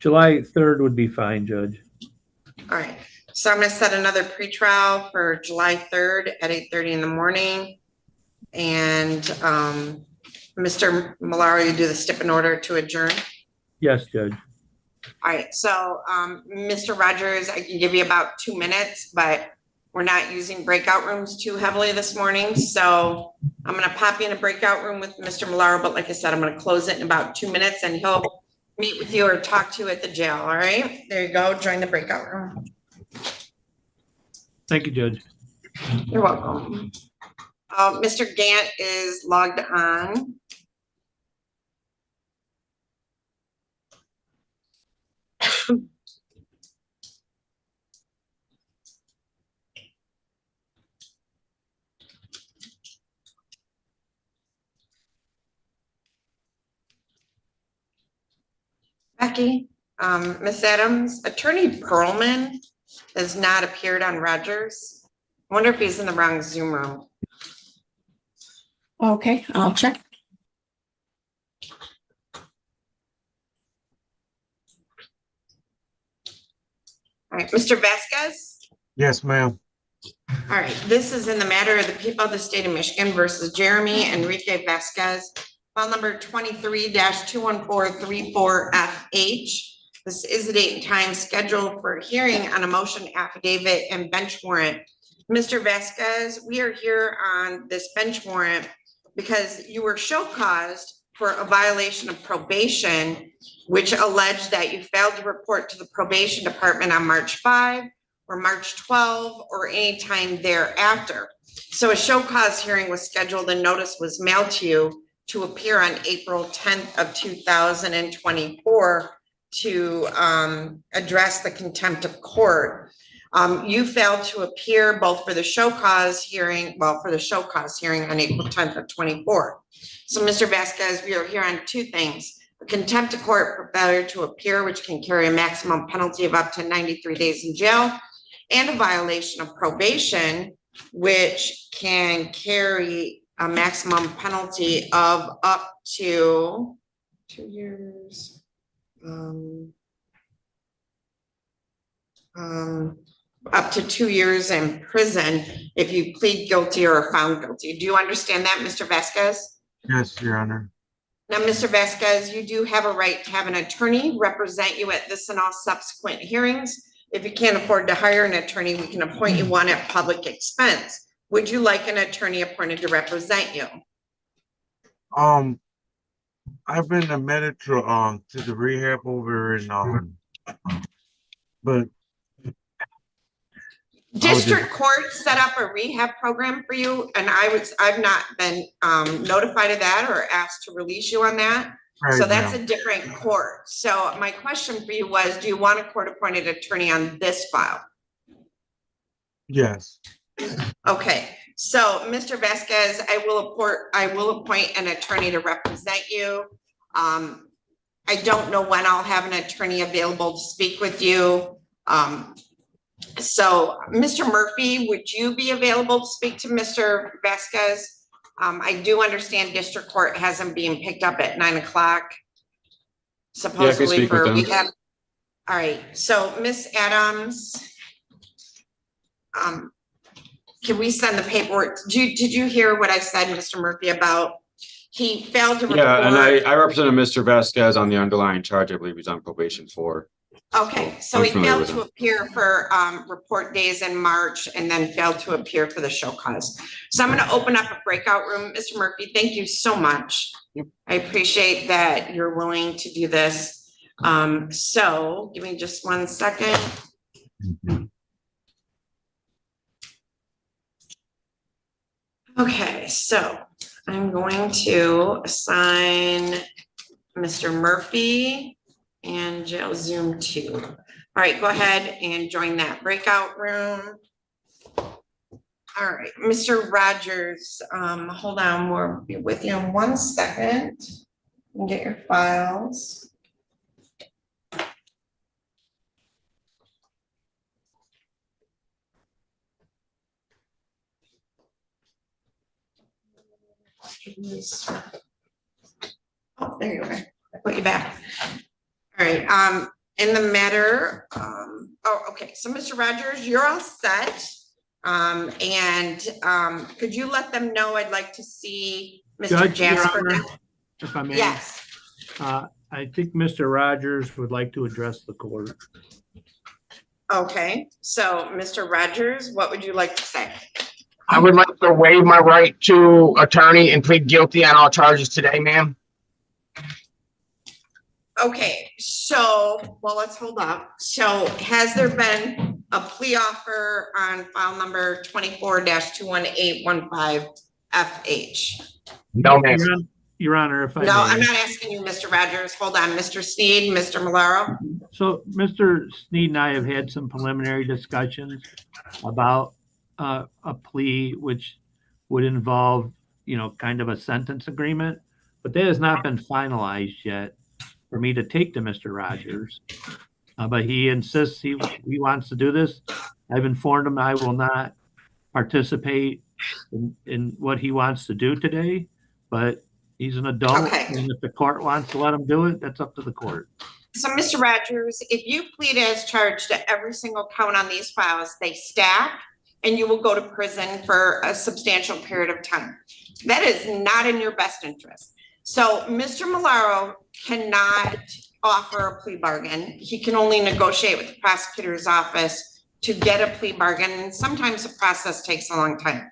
July 3rd would be fine, Judge. All right. So I'm going to set another pretrial for July 3rd at 8:30 in the morning. And Mr. Malaro, you do the stip in order to adjourn. Yes, Judge. All right. So Mr. Rogers, I can give you about 2 minutes, but we're not using breakout rooms too heavily this morning. So I'm going to pop you in a breakout room with Mr. Malaro. But like I said, I'm going to close it in about 2 minutes and he'll meet with you or talk to you at the jail. All right. There you go. Join the breakout room. Thank you, Judge. You're welcome. Mr. Gant is logged on. Becky, Miss Adams, Attorney Perlman has not appeared on Rogers. I wonder if he's in the wrong Zoom room. Okay, I'll check. All right, Mr. Vasquez. Yes, ma'am. All right, this is in the matter of the people of the state of Michigan versus Jeremy Enrique Vasquez, file number 23-21434FH. This is the date and time scheduled for a hearing on a motion affidavit and bench warrant. Mr. Vasquez, we are here on this bench warrant because you were show caused for a violation of probation, which alleged that you failed to report to the probation department on March 5 or March 12 or any time thereafter. So a show cause hearing was scheduled and notice was mailed to you to appear on April 10th of 2024 to address the contempt of court. You failed to appear both for the show cause hearing, for the show cause hearing on April 10th of 24. So Mr. Vasquez, we are here on two things. a contempt of court for failure to appear, which can carry a maximum penalty of up to 93 days in jail, and a violation of probation, which can carry a maximum penalty of up to 2 years. Up to 2 years in prison if you plead guilty or are found guilty. Do you understand that, Mr. Vasquez? Yes, Your Honor. Now, Mr. Vasquez, you do have a right to have an attorney represent you at this and all subsequent hearings. If you can't afford to hire an attorney, we can appoint you one at public expense. Would you like an attorney appointed to represent you? I've been admitted to the rehab over in but District court set up a rehab program for you, and I've not been notified of that or asked to release you on that. Right, So that's a different court. So my question for you was, do you want a court appointed attorney on this file? yes. Okay, so Mr. Vasquez, I will appoint an attorney to represent you. I don't know when I'll have an attorney available to speak with you. So Mr. Murphy, would you be available to speak to Mr. Vasquez? I do understand district court has him being picked up at 9 o'clock. Supposedly speak for with him. rehab. All right, so Miss Adams, can we send the paperwork? Did you hear what I said, Mr. Murphy, about he failed to report? Yeah, and I represented Mr. Vasquez on the underlying charge. I believe he's on probation for. Okay, so I'm he familiar failed with to him. appear for report days in March and then failed to appear for the show cause. So I'm going to open up a breakout room. Mr. Murphy, thank you so much. I appreciate that you're willing to do this. So give me just 1 second. Okay, so I'm going to assign Mr. Murphy and jail Zoom 2. All right, go ahead and join that breakout room. All right, Mr. Rogers, hold on, we'll be with you in 1 second. And get your files. Oh, there you are. I put you back. All right, in the matter, okay, so Mr. Rogers, you're all set. Could you let them know I'd like to see Mr. Judge, Your Jasper? Honor, if I may. Yes. I think Mr. Rogers would like to address the court. Okay, so Mr. Rogers, what would you like to say? I would like to waive my right to attorney and plead guilty on all charges today, ma'am. Okay, so, well, let's hold up. So has there been a plea offer on file number 24-21815FH? No, ma'am. Your Honor, if I No, I'm may. not asking you, Mr. Rogers. Hold on, Mr. Sneed, Mr. Malaro. So Mr. Sneed and I have had some preliminary discussions about a plea which would involve, kind of a sentence agreement, but that has not been finalized yet for me to take to Mr. Rogers. But he insists he wants to do this. I've informed him I will not participate in what he wants to do today, but he's an adult. Okay. And if the court wants to let him do it, that's up to the court. So, Mr. Rogers, if you plead as charged to every single count on these files, they stack and you will go to prison for a substantial period of time. That is not in your best interest. So Mr. Malaro cannot offer a plea bargain. He can only negotiate with the prosecutor's office to get a plea bargain. And sometimes the process takes a long time.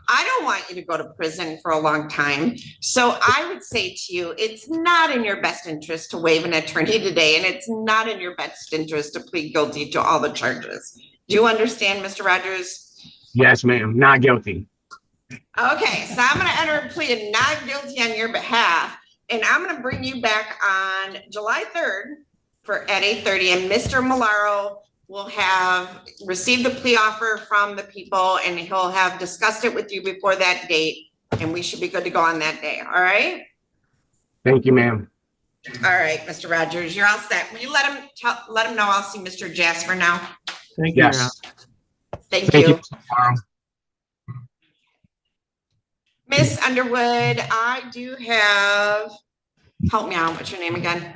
I don't want you to go to prison for a long time. So I would say to you, it's not in your best interest to waive an attorney today, and it's not in your best interest to plead guilty to all the charges. Do you understand, Mr. Rogers? Yes, ma'am. Not guilty. Okay, so I'm gonna enter a plea of not guilty on your behalf, and I'm gonna bring you back on July 3rd at 8:30, and Mr. Malaro will have received the plea offer from the people, and he'll have discussed it with you before that date, and we should be good to go on that day, all right? Thank you, ma'am. All right, Mr. Rogers, you're all set. Will you let him know I'll see Mr. Jasper now? Thank you. Yes. Thank Thank you. you. Tomorrow. Miss Underwood, I do have, help me out, what's your name again?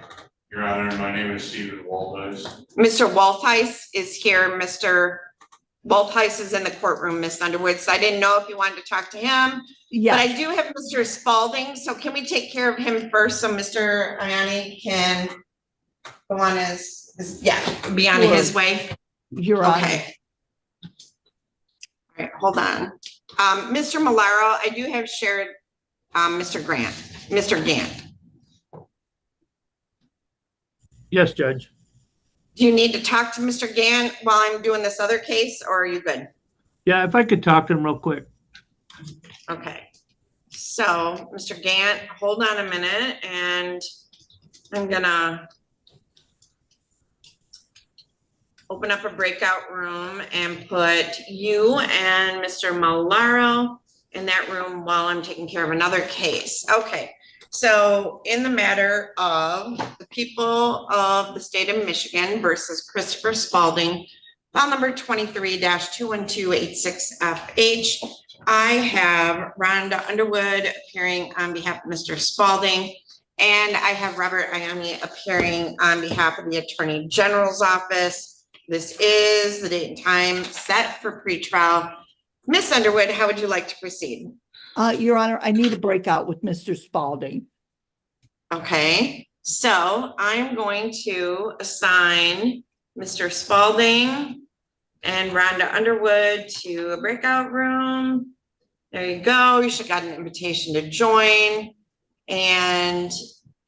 Your Honor, my name is Stephen Walters. Mr. Waltheis is here. Mr. Waltheis is in the courtroom, Miss Underwood, so I didn't know if you wanted to talk to him. But I do have Mr. Spalding, so can we take care of him first so Mr. Ianni can go on be on his way? You're on. Okay. All right, hold on. Mr. Malaro, I do have shared Mr. Gant. Yes, Judge. Do you need to talk to Mr. Gant while I'm doing this other case, or are you good? Yeah, if I could talk to him real quick. Okay. So, Mr. Gant, hold on a minute, and I'm gonna open up a breakout room and put you and Mr. Malaro in that room while I'm taking care of another case. Okay. So in the matter of the people of the state of Michigan versus Christopher Spalding, file number 23-21286FH, I have Rhonda Underwood appearing on behalf of Mr. Spalding, and I have Robert Ianni appearing on behalf of the Attorney General's office. This is the date and time set for pretrial. Miss Underwood, how would you like to proceed? Your Honor, I need a breakout with Mr. Spalding. Okay, so I'm going to assign Mr. Spalding and Rhonda Underwood to a breakout room. There you go. You should have got an invitation to join. And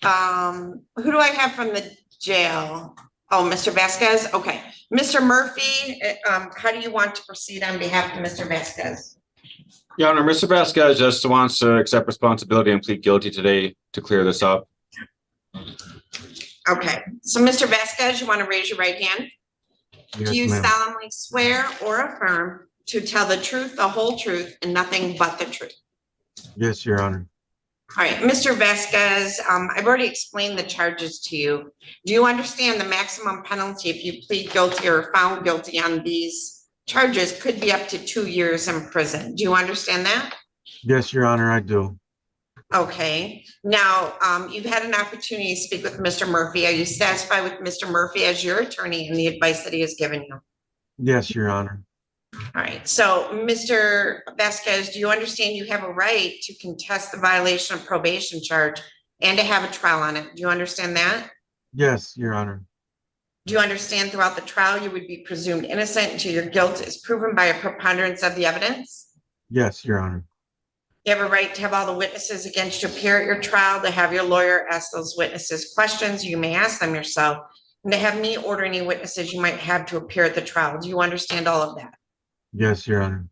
who do I have from the jail? Oh, Mr. Vasquez. Okay, Mr. Murphy, how do you want to proceed on behalf of Mr. Vasquez? Your Honor, Mr. Vasquez just wants to accept responsibility and plead guilty today to clear this up. Okay, so Mr. Vasquez, you want to raise your right hand? Yes, Do you ma'am. solemnly swear or affirm to tell the truth, the whole truth, and nothing but the truth? Yes, Your Honor. All right, Mr. Vasquez, I've already explained the charges to you. Do you understand the maximum penalty if you plead guilty or found guilty on these charges could be up to 2 years in prison? Do you understand that? Yes, Your Honor, I do. Okay, now, you've had an opportunity to speak with Mr. Murphy. Are you satisfied with Mr. Murphy as your attorney and the advice that he has given you? Yes, Your Honor. All right, so Mr. Vasquez, do you understand you have a right to contest the violation of probation charge and to have a trial on it? Do you understand that? Yes, Your Honor. Do you understand throughout the trial you would be presumed innocent until your guilt is proven by a preponderance of the evidence? Yes, Your Honor. You have a right to have all the witnesses against you appear at your trial, to have your lawyer ask those witnesses questions. You may ask them yourself, and to have me order any witnesses you might have to appear at the trial. Do you understand all of that? Yes, Your Honor.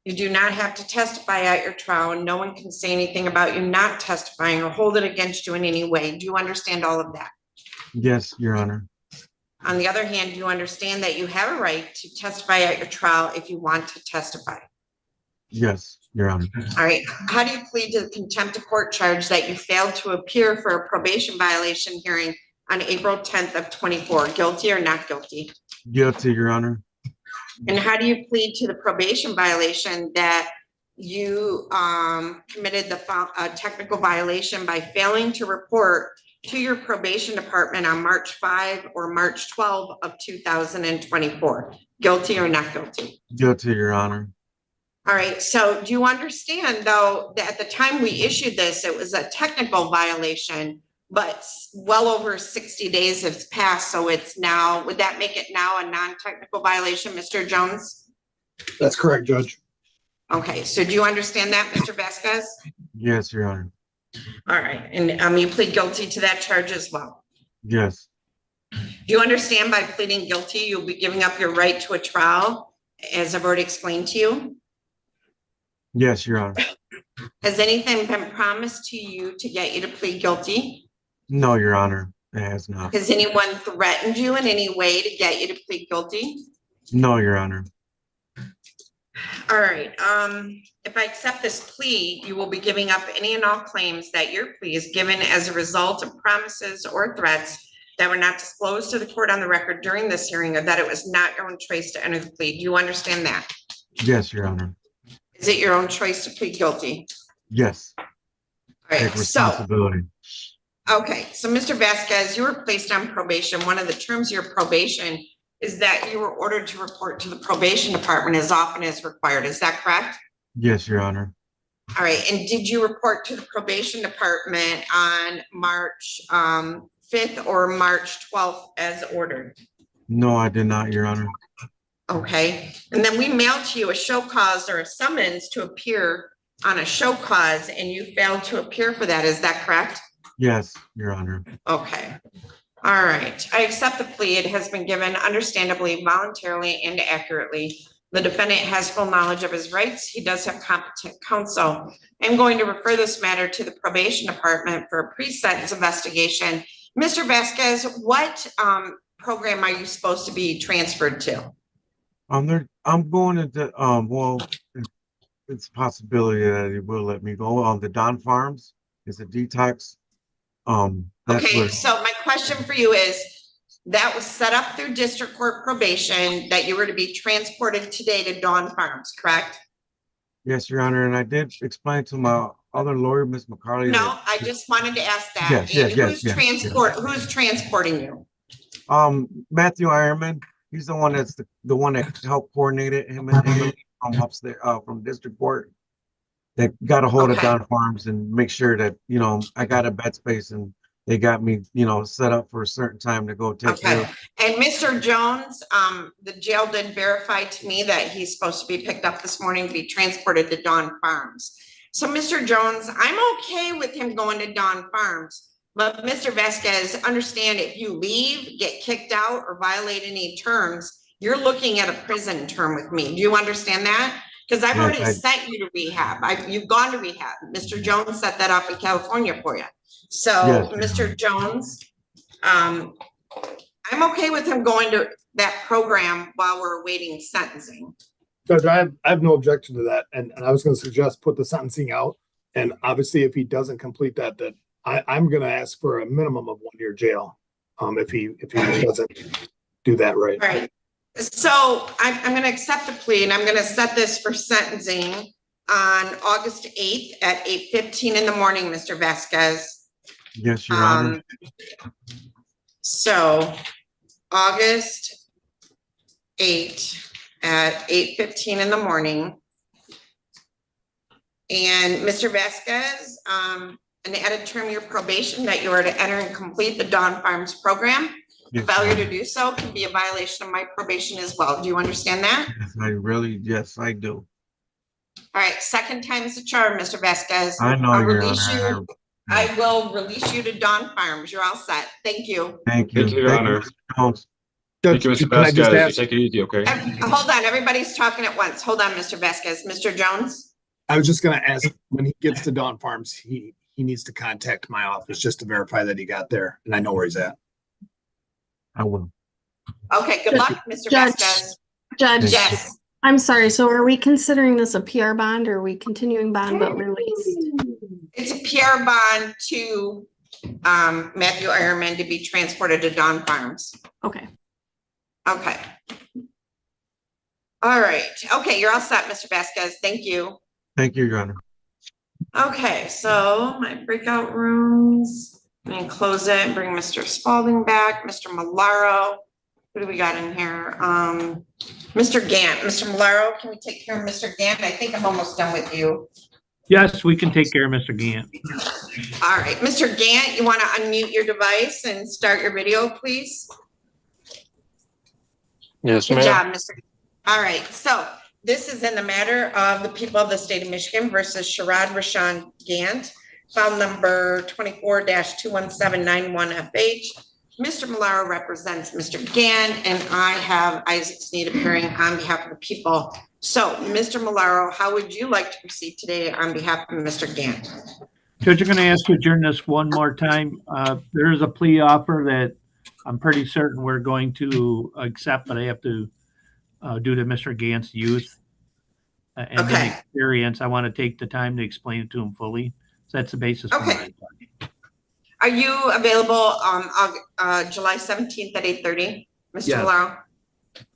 You do not have to testify at your trial, and no one can say anything about you not testifying or hold it against you in any way. Do you understand all of that? Yes, Your Honor. On the other hand, you understand that you have a right to testify at your trial if you want to testify. Yes, Your Honor. All right. How do you plead to the contempt of court charge that you failed to appear for a probation violation hearing on April 10th of 24? Guilty or not guilty? Guilty, Your Honor. And how do you plead to the probation violation that you committed the technical violation by failing to report to your probation department on March 5 or March 12 of 2024? Guilty or not guilty? Guilty, Your Honor. All right, so do you understand though, that at the time we issued this, it was a technical violation, but well over 60 days have passed, so it's now, would that make it now a non-technical violation, Mr. Jones? That's correct, Judge. Okay, so do you understand that, Mr. Vasquez? Yes, Your Honor. All right, and you plead guilty to that charge as well. Yes. Do you understand by pleading guilty, you'll be giving up your right to a trial, as I've already explained to you? Yes, Your Honor. Has anything been promised to you to get you to plead guilty? No, Your Honor. It has not. Has anyone threatened you in any way to get you to plead guilty? No, Your Honor. All right, if I accept this plea, you will be giving up any and all claims that your plea is given as a result of promises or threats that were not disclosed to the court on the record during this hearing, or that it was not your own choice to enter the plea. Do you understand that? Yes, Your Honor. Is it your own choice to plead guilty? Yes. All right, Take responsibility. Okay, so Mr. Vasquez, you were placed on probation. One of the terms of your probation is that you were ordered to report to the probation department as often as required. Is that correct? Yes, Your Honor. All right, and did you report to the probation department on March 5th or March 12th as ordered? No, I did not, Your Honor. Okay, and then we mailed to you a show cause or a summons to appear on a show cause, and you failed to appear for that. Is that correct? Yes, Your Honor. Okay. All right, I accept the plea. It has been given understandably, voluntarily, and accurately. The defendant has full knowledge of his rights. He does have competent counsel. I'm going to refer this matter to the probation department for a pre-sentence investigation. Mr. Vasquez, what program are you supposed to be transferred to? I'm going into well, it's a possibility that he will let me go on the Don Farms. It's a detox. That's Okay, what, so my question for you is, that was set up through district court probation that you were to be transported today to Dawn Farms, correct? yes, Your Honor, and I did explain to my other lawyer, Ms. McCarley. No, that- I just wanted to ask that. Yes, yes, And yes, yes, who's transporting you? Matthew Ironman. He's the one that's the one that helped coordinate it. Him and from upstairs, from district court, that got a hold of Okay. Don Farms and make sure that, you know, I got a bed space and they got me, you know, set up for a certain time to go take care Okay, of. and Mr. Jones, the jail did verify to me that he's supposed to be picked up this morning to be transported to Dawn Farms. So Mr. Jones, I'm okay with him going to Dawn Farms, but Mr. Vasquez, understand if you leave, get kicked out, or violate any terms, you're looking at a prison term with me. Do you understand that? Because I've Yes, already I- sent you to rehab. You've gone to rehab. Mr. Jones set that up in California for you. So, Yes, Mr. Jones, I'm okay with him going to that program while we're awaiting sentencing. Judge, I have no objection to that. And I was gonna suggest put the sentencing out. And obviously, if he doesn't complete that, then I'm gonna ask for a minimum of 1 year jail. If he doesn't do that right. All right. So I'm gonna accept the plea and I'm gonna set this for sentencing on August 8th at 8:15 in the morning, Mr. Vasquez. Yes, Your Honor. So August 8th at 8:15 in the morning. And Mr. Vasquez, an added term of your probation that you are to enter and complete the Dawn Farms program. Yes, Failure Your to do so can be a violation of my probation as well. Do you understand that? Honor. Yes, I do. All right, second time's the charm, Mr. Vasquez. I know, I'll Your release Honor. you. I will release you to Dawn Farms. You're all set. Thank you. Thank you. Thank you, Your Honor. Mr. Jones. Thank you, Mr. Can I just Vasquez. You ask- take it easy, okay? Hold on, everybody's talking at once. Hold on, Mr. Vasquez. Mr. Jones? I was just gonna ask, when he gets to Dawn Farms, he needs to contact my office just to verify that he got there and I know where he's at. I will. Okay, good luck, Mr. Judge. Vasquez. Judge, Yes. I'm sorry, so are we considering this a PR bond or are we continuing bond but released? It's a PR bond to Matthew Ironman to be transported to Dawn Farms. Okay. Okay. All right. Okay, you're all set, Mr. Vasquez. Thank you. Thank you, Your Honor. Okay, so my breakout rooms, let me close it and bring Mr. Spalding back, Mr. Malaro. Who do we got in here? Mr. Gant. Mr. Malaro, can we take care of Mr. Gant? I think I'm almost done with you. Yes, we can take care of Mr. Gant. All right, Mr. Gant, you want to unmute your device and start your video, please? Yes, Good ma'am. job, Mr. All right, so this is in the matter of the people of the state of Michigan versus Sherrod Rashawn Gant, file number 24-21791FH. Mr. Malaro represents Mr. Gant, and I have Isaac Sneed appearing on behalf of the people. So, Mr. Malaro, how would you like to proceed today on behalf of Mr. Gant? Judge, I'm going to ask you to adjourn this one more time. There is a plea offer that I'm pretty certain we're going to accept, but I have to, due to Mr. Gant's youth, and then Okay. experience. I want to take the time to explain it to him fully. So that's the basis for Okay. my. Are you available, July 17th at 8:30, Mr. Yes. Malaro?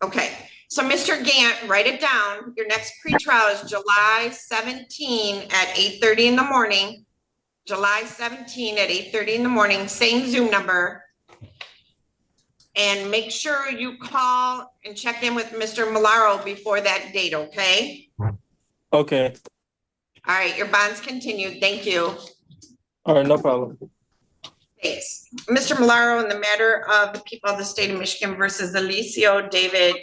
Okay, so Mr. Gant, write it down. Your next pretrial is July 17 at 8:30 in the morning. July 17 at 8:30 in the morning, same Zoom number. And make sure you call and check in with Mr. Malaro before that date, okay? Okay, All right, your bond's continued. Thank you. all right, no problem. Thanks. Mr. Malaro, in the matter of the people of the state of Michigan versus Alicio David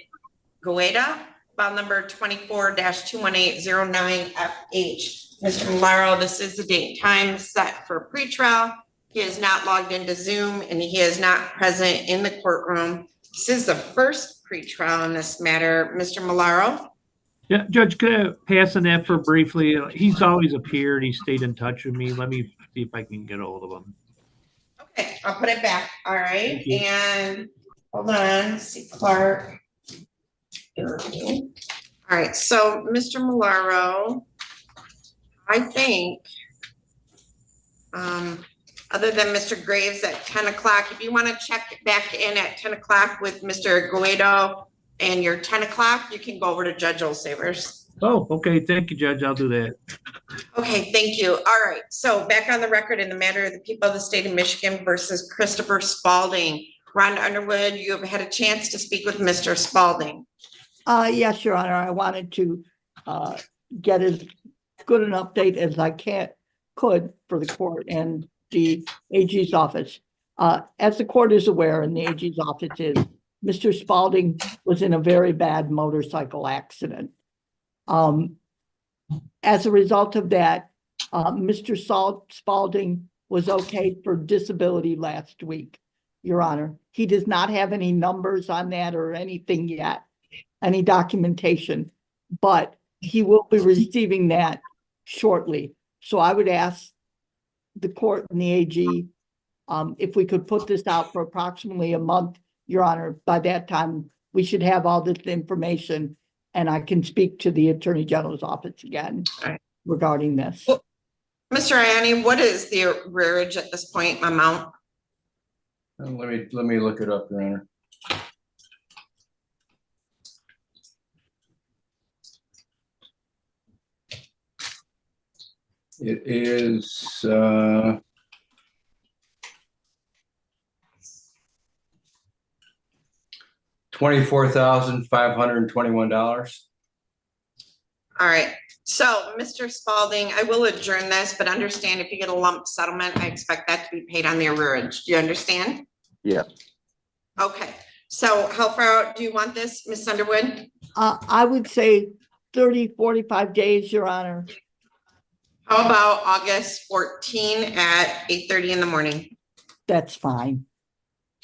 Gueda, file number 24-21809FH. Mr. Malaro, this is the date and time set for pretrial. He is not logged into Zoom and he is not present in the courtroom. This is the first pretrial in this matter. Mr. Malaro? Yeah, Judge, could I pass on that for briefly? He's always appeared. He stayed in touch with me. Let me see if I can get a hold of him. Okay, I'll put it back. All right. Thank you. And hold on, see Clark. All right, so Mr. Malaro, I think, other than Mr. Graves at 10 o'clock, if you want to check back in at 10 o'clock with Mr. Guido and your 10 o'clock, you can go over to Judge Olsavers. Oh, okay. Thank you, Judge. I'll do that. Okay, thank you. All right, so back on the record in the matter of the people of the state of Michigan versus Christopher Spalding. Rhonda Underwood, you have had a chance to speak with Mr. Spalding. Yes, Your Honor, I wanted to get as good an update as I could for the court and the AG's office. As the court is aware and the AG's office is, Mr. Spalding was in a very bad motorcycle accident. As a result of that, Mr. Spalding was okay for disability last week, Your Honor. He does not have any numbers on that or anything yet, any documentation, but he will be receiving that shortly. So I would ask the court and the AG if we could put this out for approximately a month, Your Honor. By that time, we should have all this information and I can speak to the Attorney General's office again regarding this. Well, Mr. Ianni, what is the rearage at this point amount? Let me look it up, Your Honor. It is $24,521. All right, so Mr. Spalding, I will adjourn this, but understand if you get a lump settlement, I expect that to be paid on the arrearage. Do you understand? Yeah. Okay, so how far out do you want this, Ms. Underwood? I would say 30, 45 days, Your Honor. How about August 14 at 8:30 in the morning? That's fine.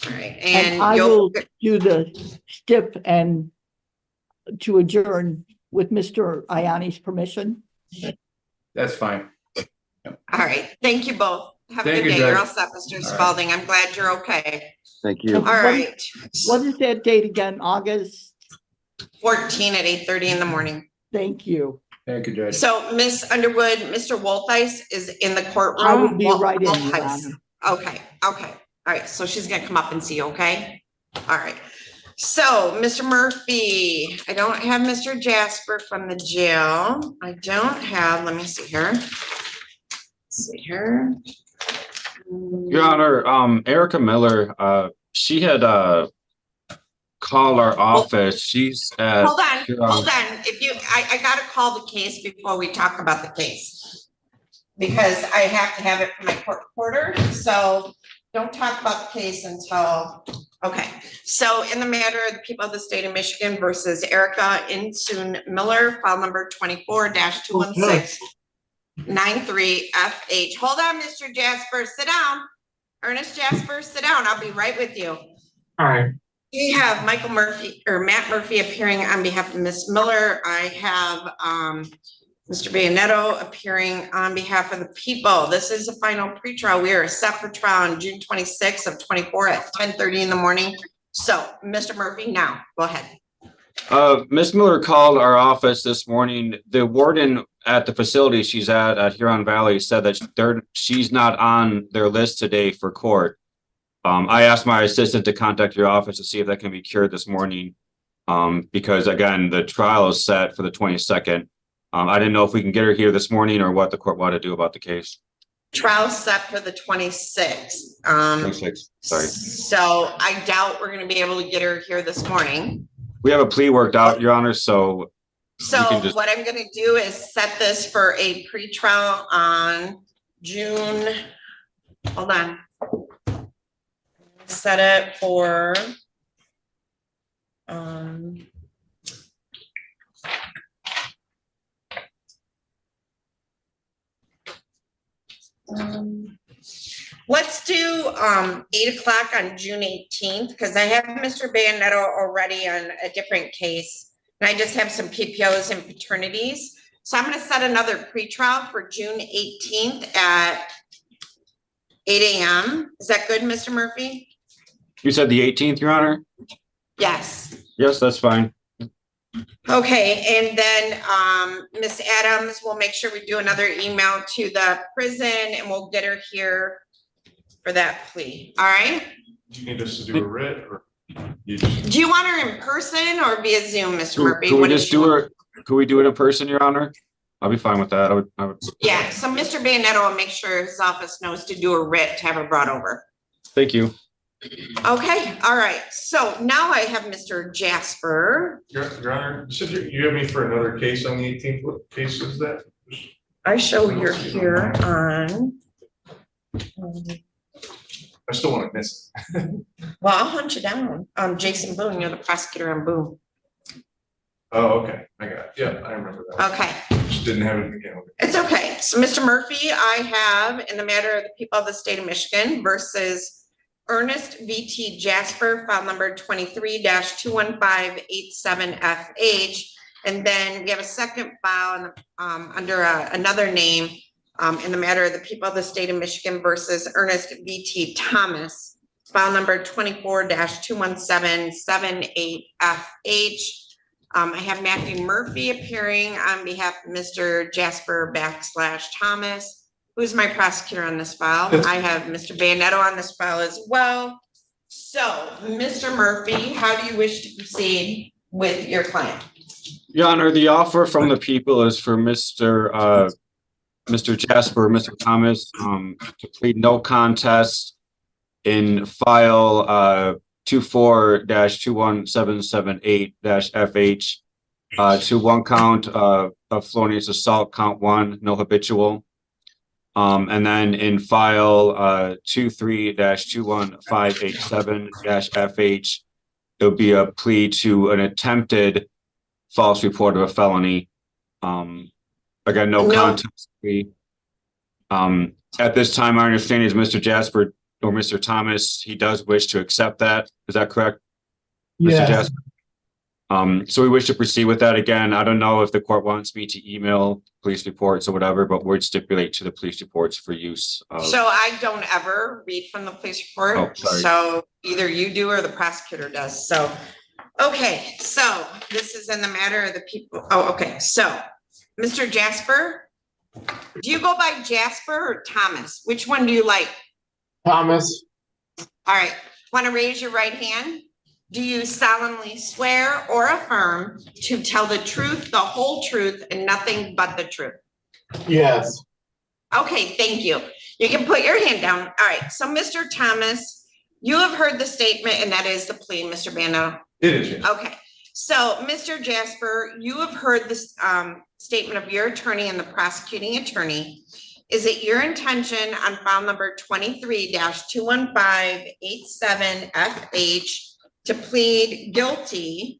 All right, And and I you'll, will do the stip and to adjourn with Mr. Ianni's permission. That's fine. all right, thank you both. Have a Thank good you, day. You're Judge. all set, Mr. right. Spalding. I'm glad you're okay. Thank you. All right, What is that date again? August? 14 at 8:30 in the morning. Thank you. Thank you, Judge. So Ms. Underwood, Mr. Wolfice is in the courtroom. I will be right in, Your Wolfice. Honor. Okay, okay. All right, so she's gonna come up and see you, okay? All right. So, Mr. Murphy, I don't have Mr. Jasper from the jail. I don't have, let me see here. Let's see here. Your Honor, Erica Miller, she had called our office. She's at Hold on. If you, I gotta call the case before we talk about the case. Because I have to have it for my court reporter, so don't talk about the case until, okay. So in the matter of the people of the state of Michigan versus Erica Insoon Miller, file number 24-216-93FH. Hold on, Mr. Jasper, sit down. Ernest Jasper, sit down. I'll be right with you. All right. We have Michael Murphy or Matt Murphy appearing on behalf of Ms. Miller. I have Mr. Bayonetto appearing on behalf of the people. This is the final pretrial. We are set for trial on June 26th of 24 at 10:30 in the morning. So, Mr. Murphy, now go ahead. Miss Miller called our office this morning. The warden at the facility she's at Huron Valley said that she's not on their list today for court. I asked my assistant to contact your office to see if that can be cured this morning. Because again, the trial is set for the 22nd. I didn't know if we can get her here this morning or what the court wanted to do about the case. Trial set for the 26th. 26, sorry. So I doubt we're gonna be able to get her here this morning. We have a plea worked out, Your Honor, so. So we can just- what I'm gonna do is set this for a pretrial on June, hold on. Set it for, let's do 8 o'clock on June 18th, because I have Mr. Bandetto already on a different case. And I just have some PPOs and paternities. So I'm gonna set another pretrial for June 18th at 8 a.m. Is that good, Mr. Murphy? You said the 18th, Your Honor? Yes. Yes, that's fine. Okay, and then Miss Adams will make sure we do another email to the prison and we'll get her here for that plea. All right? Do you need us to do a writ or? Do you want her in person or via Zoom, Mr. Murphy? Could we What just is do it? Could we do it in person, Your Honor? I'll be fine with that. I would. Yeah, so Mr. Bandetto will make sure his office knows to do a writ to have her brought over. Thank you. Okay, all right. So now I have Mr. Jasper. Your Honor, you said you have me for another case on the 18th. What case is that? I show you're here on. I still want to miss it. Well, I'll hunt you down. Jason Boone, you're the prosecutor on Boone. Oh, okay. I got it. Yeah, I remember that. Okay. Just didn't have it again. It's okay. So Mr. Murphy, I have in the matter of the people of the state of Michigan versus Ernest VT Jasper, file number 23-21587FH. And then we have a second file under another name in the matter of the people of the state of Michigan versus Ernest VT Thomas, file number 24-21778FH. I have Matthew Murphy appearing on behalf of Mr. Jasper / Thomas, who's my prosecutor on this file. I have Mr. Bandetto on this file as well. So, Mr. Murphy, how do you wish to proceed with your client? Your Honor, the offer from the people is for Mr. Jasper, Mr. Thomas, to plead no contest in file 24-21778-FH to one count of felonious assault, count 1, no habitual. And then in file 23-21587-FH, it'll be a plea to an attempted false report of a felony. Again, no contest plea. At this time, our understanding is Mr. Jasper or Mr. Thomas, he does wish to accept that. Is that correct? Yeah. Mr. Jasper? So we wish to proceed with that. Again, I don't know if the court wants me to email police reports or whatever, but we'd stipulate to the police reports for use. So I don't ever read from the police report. Oh, sorry. So either you do or the prosecutor does. So, okay, so this is in the matter of the people. Oh, okay. So, Mr. Jasper, do you go by Jasper or Thomas? Which one do you like? Thomas. All right. Want to raise your right hand? Do you solemnly swear or affirm to tell the truth, the whole truth, and nothing but the truth? Yes. Okay, thank you. You can put your hand down. All right, so Mr. Thomas, you have heard the statement, and that is the plea, Mr. Bandetto. It is, yes. Okay, so Mr. Jasper, you have heard this statement of your attorney and the prosecuting attorney. Is it your intention on file number 23-21587FH to plead guilty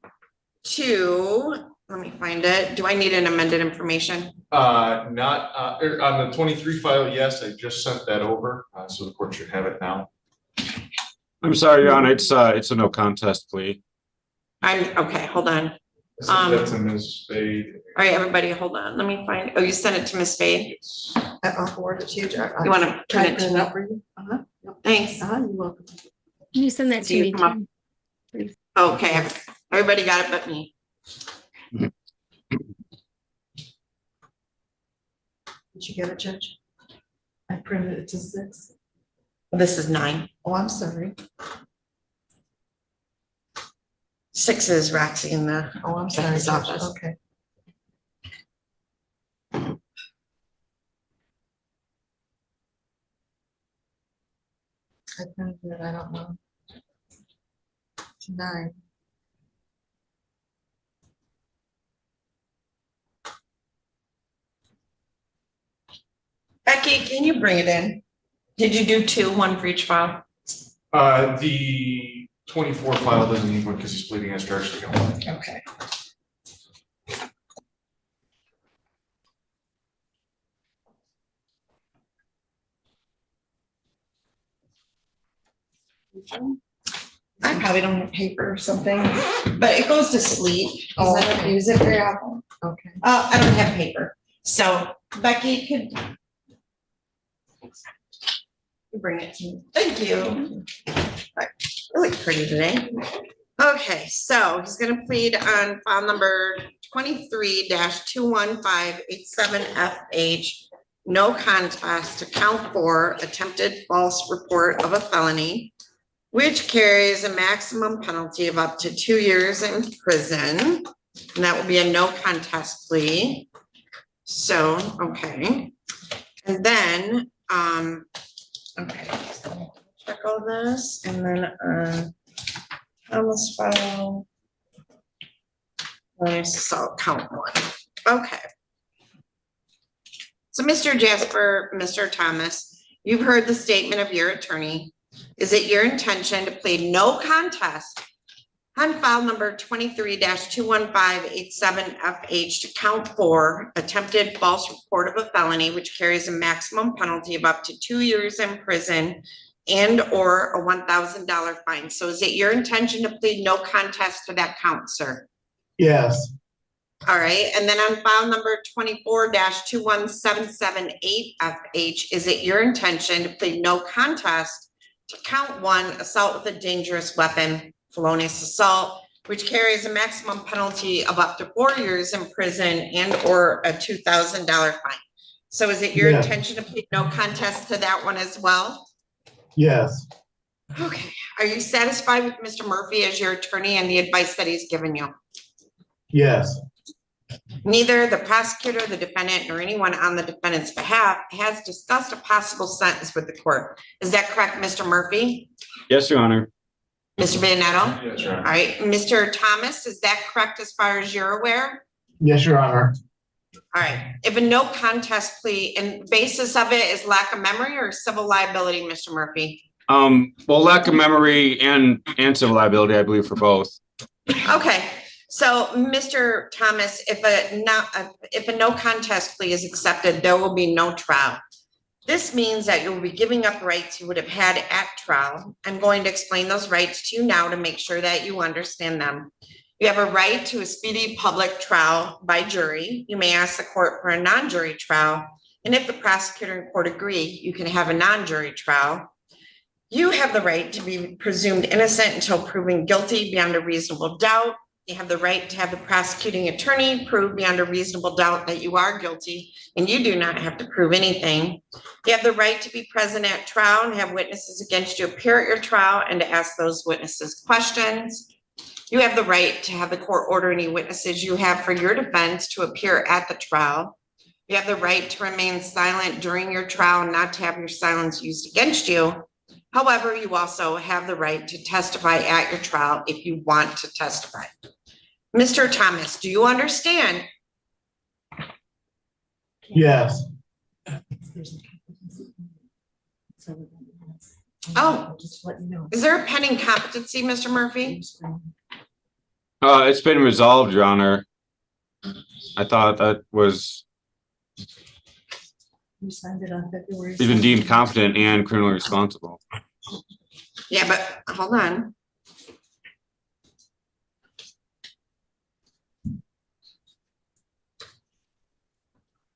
to, let me find it. Do I need an amended information? Not on the 23 file. Yes, I just sent that over, so the court should have it now. I'm sorry, Your Honor, it's a no contest plea. Okay, hold on. That's a Ms. Spade. All right, everybody, hold on. Let me find, oh, you sent it to Ms. Spade? I'll forward it to you. You want to turn it to me? For you? Thanks. You're welcome. Can you send that to You me? come up. too? Okay, everybody got it but me. Did you get it, Judge? I printed it to 6. This is 9. Oh, I'm sorry. 6 is Roxy in the Oh, I'm sorry, Becky's Judge. office. Okay. I printed it, I don't know. To 9. Becky, can you bring it in? Did you do 2, 1 for each file? The 24 file doesn't need one because he's pleading as charged to count 1. Okay. I probably don't have paper or something, but it goes to sleep. Oh, I don't okay. use it very often. Okay. I don't have paper. So Becky could you bring it to me. Thank you. Right. Really pretty today. Okay, so he's gonna plead on file number 23-21587FH. No contest to count 4 attempted false report of a felony, which carries a maximum penalty of up to 2 years in prison. And that will be a no contest plea. So, okay. And then, okay, so check all this and then, Thomas file. So count 1. Okay. So Mr. Jasper, Mr. Thomas, you've heard the statement of your attorney. Is it your intention to plead no contest on file number 23-21587FH to count 4 attempted false report of a felony, which carries a maximum penalty of up to 2 years in prison and or a $1,000 fine? So is it your intention to plead no contest to that count, sir? Yes. All right, and then on file number 24-21778FH, is it your intention to plead no contest to count 1 assault with a dangerous weapon, felonious assault, which carries a maximum penalty of up to 4 years in prison and or a $2,000 fine? So is it your Yes. intention to plead no contest to that one as well? Yes. Okay, are you satisfied with Mr. Murphy as your attorney and the advice that he's given you? Yes. Neither the prosecutor, the defendant, nor anyone on the defendant's behalf has discussed a possible sentence with the court. Is that correct, Mr. Murphy? Yes, Your Honor. Mr. Vianetto? Yes, Your Honor. All right, Mr. Thomas, is that correct as far as you're aware? Yes, Your Honor. All right, if a no contest plea and basis of it is lack of memory or civil liability, Mr. Murphy? Well, lack of memory and civil liability, I believe, for both. Okay, so Mr. Thomas, if a no contest plea is accepted, there will be no trial. This means that you will be giving up rights you would have had at trial. I'm going to explain those rights to you now to make sure that you understand them. You have a right to a speedy public trial by jury. You may ask the court for a non-jury trial. And if the prosecutor and court agree, you can have a non-jury trial. You have the right to be presumed innocent until proven guilty beyond a reasonable doubt. You have the right to have the prosecuting attorney prove beyond a reasonable doubt that you are guilty, and you do not have to prove anything. You have the right to be present at trial and have witnesses against you appear at your trial and to ask those witnesses questions. You have the right to have the court order any witnesses you have for your defense to appear at the trial. You have the right to remain silent during your trial and not to have your silence used against you. However, you also have the right to testify at your trial if you want to testify. Mr. Thomas, do you understand? Yes. Oh, is there a pending competency, Mr. Murphy? It's been resolved, Your Honor. I thought that was You signed it on February. even deemed competent and criminally responsible. Yeah, but hold on.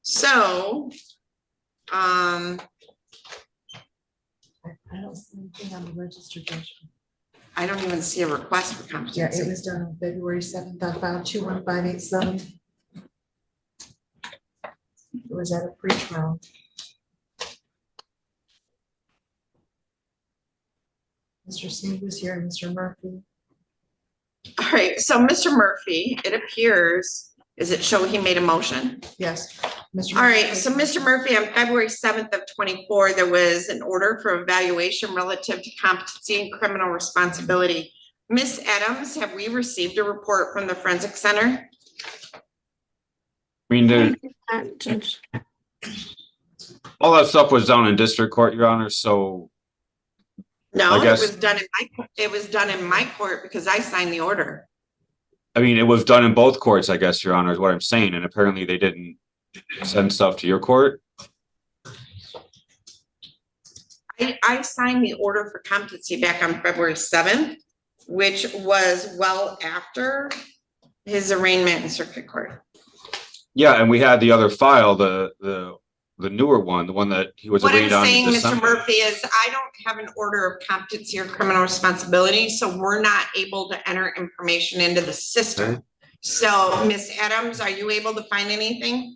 So, I don't see anything on the register, Judge. I don't even see a request for Yeah, competency. it was done on February 7th on file 21587. It was at a pre-trial. Mr. Sneed was here, and Mr. Murphy. All right, so Mr. Murphy, it appears, does it show he made a motion? Yes. All right, so Mr. Murphy, on February 7th of 24, there was an order for evaluation relative to competency and criminal responsibility. Ms. Adams, have we received a report from the Forensic Center? I mean, all that stuff was done in district court, Your Honor, so. No, I it guess- was done in my court because I signed the order. I mean, it was done in both courts, I guess, Your Honor, is what I'm saying, and apparently they didn't send stuff to your court. I signed the order for competency back on February 7th, which was well after his arraignment in circuit court. Yeah, and we had the other file, the newer one, the one that he was What I'm arraigned on in saying, Mr. December. Murphy, is I don't have an order of competency or criminal responsibility, so we're not able to enter information into the system. Okay. So, Ms. Adams, are you able to find anything?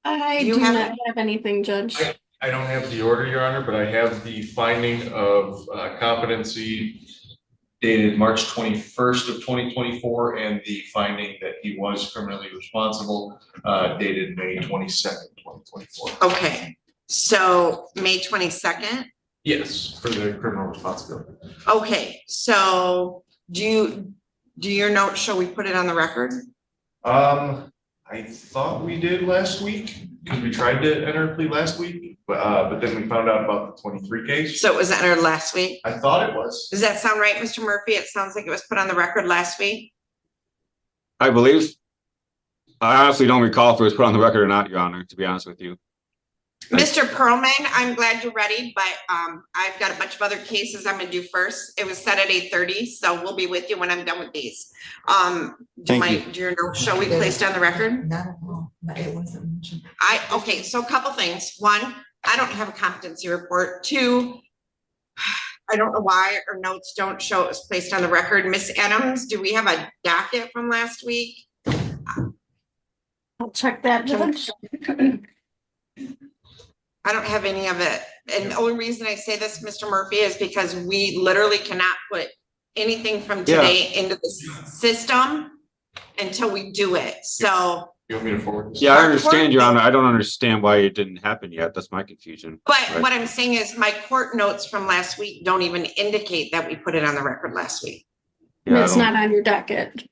I You do have not it? have anything, Judge. I don't have the order, Your Honor, but I have the finding of competency dated March 21st of 2024, and the finding that he was criminally responsible dated May 22nd, 2024. Okay, so May 22nd? Yes, for the criminal responsibility. Okay, so do your notes show we put it on the record? I thought we did last week, because we tried to enter a plea last week, but then we found out about the 23 case. So it was entered last week? I thought it was. Does that sound right, Mr. Murphy? It sounds like it was put on the record last week? I believe. I honestly don't recall if it was put on the record or not, Your Honor, to be honest with you. Mr. Perlman, I'm glad you're ready, but I've got a bunch of other cases I'm gonna do first. It was set at 8:30, so we'll be with you when I'm done with these. Do your notes show we placed on the record? Not at all. It wasn't mentioned. Okay, so a couple things. One, I don't have a competency report. Two, I don't know why our notes don't show it was placed on the record. Miss Adams, do we have a docket from last week? I'll check that, Judge. I don't have any of it. And the only reason I say this, Mr. Murphy, is because we literally cannot put anything from today into the system until we do it. So. You want me to forward this? Yeah, I understand, Your Honor. I don't understand why it didn't happen yet. That's my confusion. But Right. what I'm saying is my court notes from last week don't even indicate that we put it on the record last week. Yeah, It's not on your docket.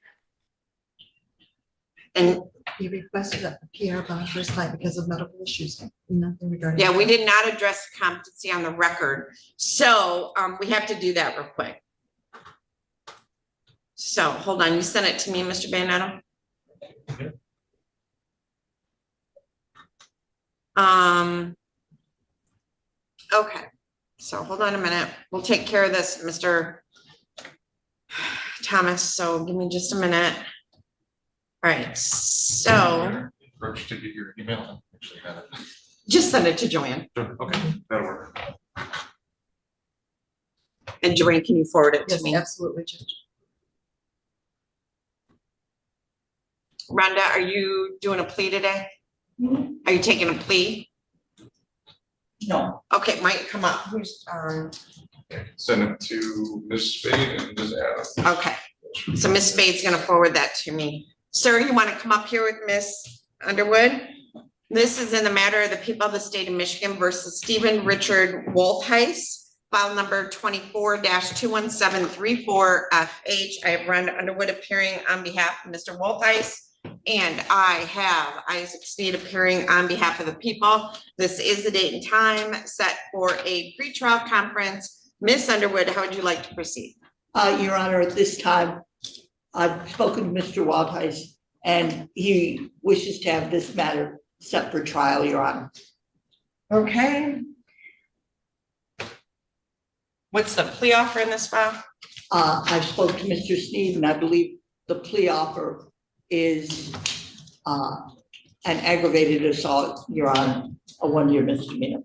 And He requested a PR bond for his client because of medical issues. Nothing regarding. yeah, we did not address competency on the record. So we have to do that real quick. So hold on, you sent it to me, Mr. Bandetto? Okay, so hold on a minute. We'll take care of this, Mr. Thomas. So give me just a minute. All right, so Approach to get your email. Actually, got it. just send it to Joanne. Sure, okay, that'll work. And Joanne, can you forward it to Yes, me? absolutely, Judge. Rhonda, are you doing a plea today? Are you taking a plea? No. Okay, might come up. Who's, Send it to Ms. Spade and Ms. Adams. okay, so Ms. Spade's gonna forward that to me. Sir, you wanna come up here with Ms. Underwood? This is in the matter of the people of the state of Michigan versus Stephen Richard Woltheis, file number 24-21734FH. I have Rhonda Underwood appearing on behalf of Mr. Woltheis. And I have Isaac Sneed appearing on behalf of the people. This is the date and time set for a pretrial conference. Ms. Underwood, how would you like to proceed? Your Honor, at this time, I've spoken to Mr. Waldheis, and he wishes to have this matter set for trial, Your Honor. Okay. What's the plea offer in this file? I've spoken to Mr. Sneed, and I believe the plea offer is an aggravated assault, Your Honor, a one-year misdemeanor.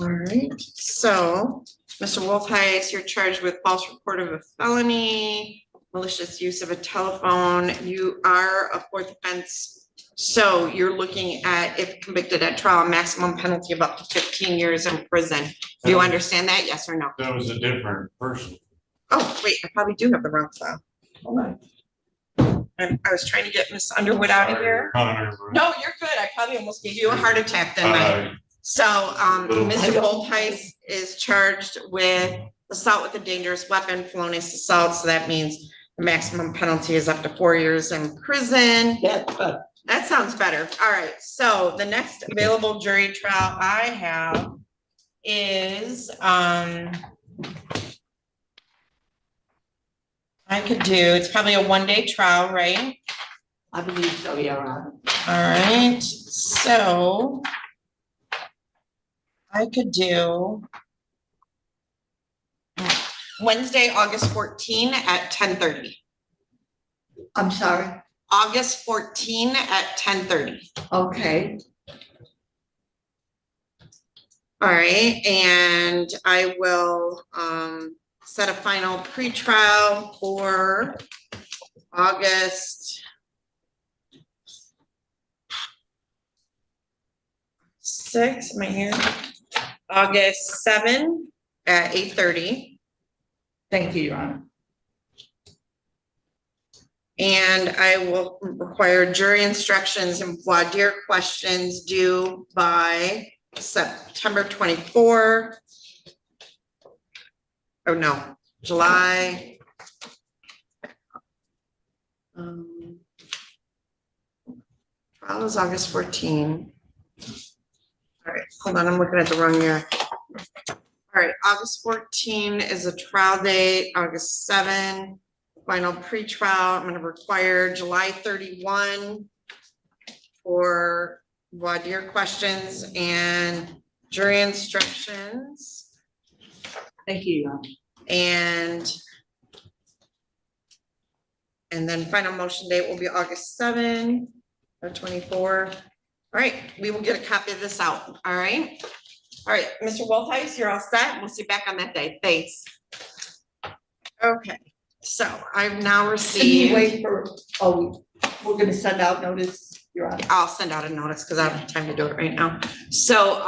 All right, so Mr. Wolfheis, you're charged with false report of a felony, malicious use of a telephone. You are a fourth offense. So you're looking at, if convicted at trial, maximum penalty of up to 15 years in prison. Do you understand that? Yes or no? That was a different person. Oh, wait, I probably do have the wrong file. Hold on. I was trying to get Miss Underwood out of here. Connor. No, you're good. I probably almost gave you a heart attack, didn't I? So, Mr. Wolfheis is charged with assault with a dangerous weapon, felonious assault. So that means the maximum penalty is up to 4 years in prison. That sounds better. All right. So the next available jury trial I have is, I could do, it's probably a one-day trial, right? I believe so, yeah, Ron. All right, so I could do Wednesday, August 14 at 10:30. I'm sorry. August 14 at 10:30. Okay. All right, and I will set a final pretrial for August 6, am I here? August 7 at 8:30. Thank you, Your Honor. And I will require jury instructions and voir dire questions due by September 24. Oh, no, July. Trial is August 14. All right, hold on, I'm looking at the wrong year. All right, August 14 is a trial date, August 7, final pretrial. I'm going to require July 31 for voir dire questions and jury instructions. Thank you, Your Honor. And then final motion date will be August 7 of 24. All right, we will get a copy of this out. All right. All right, Mr. Wolfheis, you're all set. We'll see you back on that day. Thanks. Okay, so I've now received. Wait for, we're gonna send out notice, Your Honor. I'll send out a notice because I don't have time to do it right now. So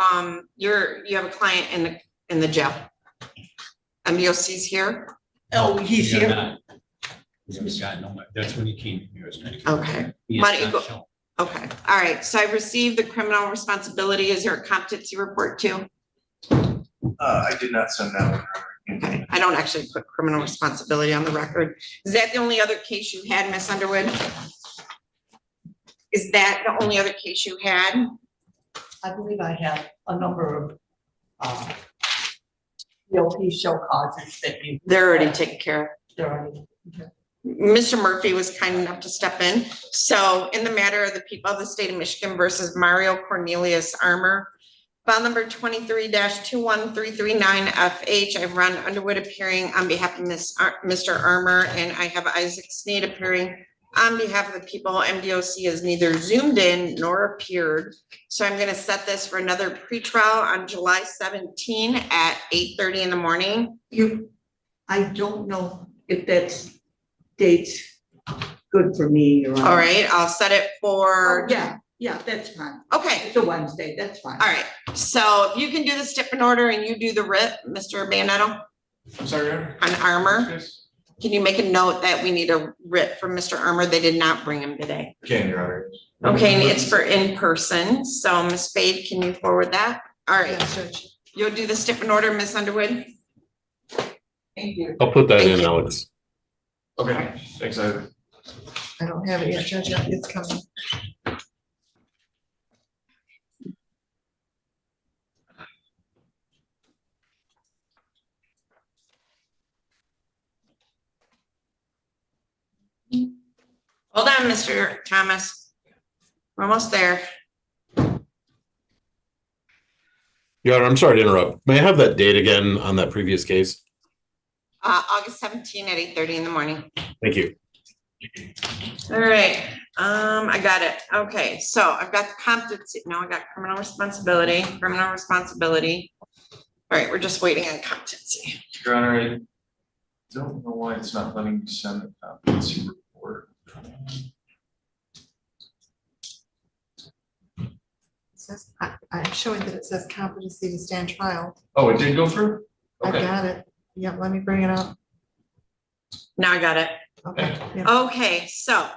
you have a client in the jail. MDOC's here. Oh, he's here. That's when he came here. Okay. Why don't you go? Okay. All right. So I received the criminal responsibility. Is there a competency report too? I did not send that one. Okay. I don't actually put criminal responsibility on the record. Is that the only other case you had, Miss Underwood? Is that the only other case you had? I believe I have a number of guilty show causes that you. They're already taken care of. They're already. Okay. Mr. Murphy was kind enough to step in. So in the matter of the people of the state of Michigan versus Mario Cornelius Armour, file number 23-21339FH, I have Ron Underwood appearing on behalf of Mr. Armour, and I have Isaac Sneed appearing on behalf of the people. MDOC has neither zoomed in nor appeared. So I'm going to set this for another pretrial on July 17 at 8:30 in the morning. I don't know if that's date's good for me, Your Honor. All right, I'll set it for. Yeah, that's fine. Okay. It's a Wednesday, that's fine. All right, so if you can do the stip in order and you do the writ, Mr. Bandetto. I'm sorry. On Armour. Can you make a note that we need a writ for Mr. Armour? They did not bring him today. Can, Your Honor. Okay, and it's for in person. So Ms. Spade, can you forward that? All right. You'll do the stip in order, Ms. Underwood. Thank you. I'll put that in, Alex. Okay, thanks, Isaac. I don't have it yet, Judge. It's coming. Hold on, Mr. Thomas. We're almost there. Your Honor, I'm sorry to interrupt. May I have that date again on that previous case? August 17 at 8:30 in the morning. Thank you. All right, I got it. Okay, so I've got the competency. No, I got criminal responsibility. All right, we're just waiting on competency. Your Honor, I don't know why it's not letting me send the competency report. It says, I'm showing that it says competency to stand trial. Oh, it did go through? I Okay. got it. Yeah, let me bring it up. Now I got it. Okay. Yeah. Okay, so, all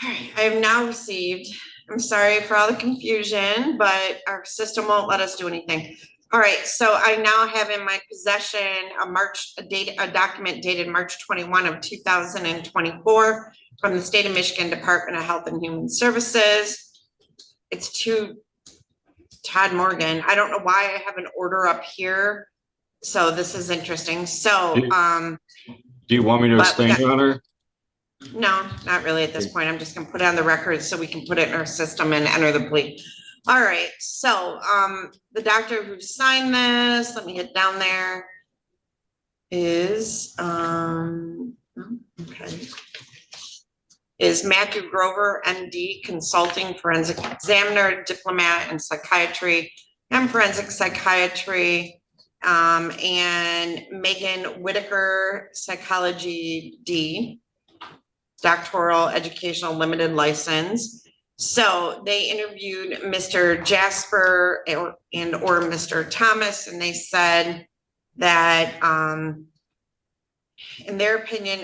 right, I have now received, I'm sorry for all the confusion, but our system won't let us do anything. All right, so I now have in my possession a document dated March 21 of 2024 from the State of Michigan Department of Health and Human Services. It's to Todd Morgan. I don't know why I have an order up here. So this is interesting. So, Do you want me to but explain, Your Honor? no, not really at this point. I'm just gonna put it on the record so we can put it in our system and enter the plea. All right, so, the doctor who signed this, let me get down there, is, okay, is Matthew Grover, MD, consulting forensic examiner, diplomat in psychiatry and forensic psychiatry. And Megan Whitaker, psychology D, doctoral educational limited license. So they interviewed Mr. Jasper or Mr. Thomas, and they said that, in their opinion,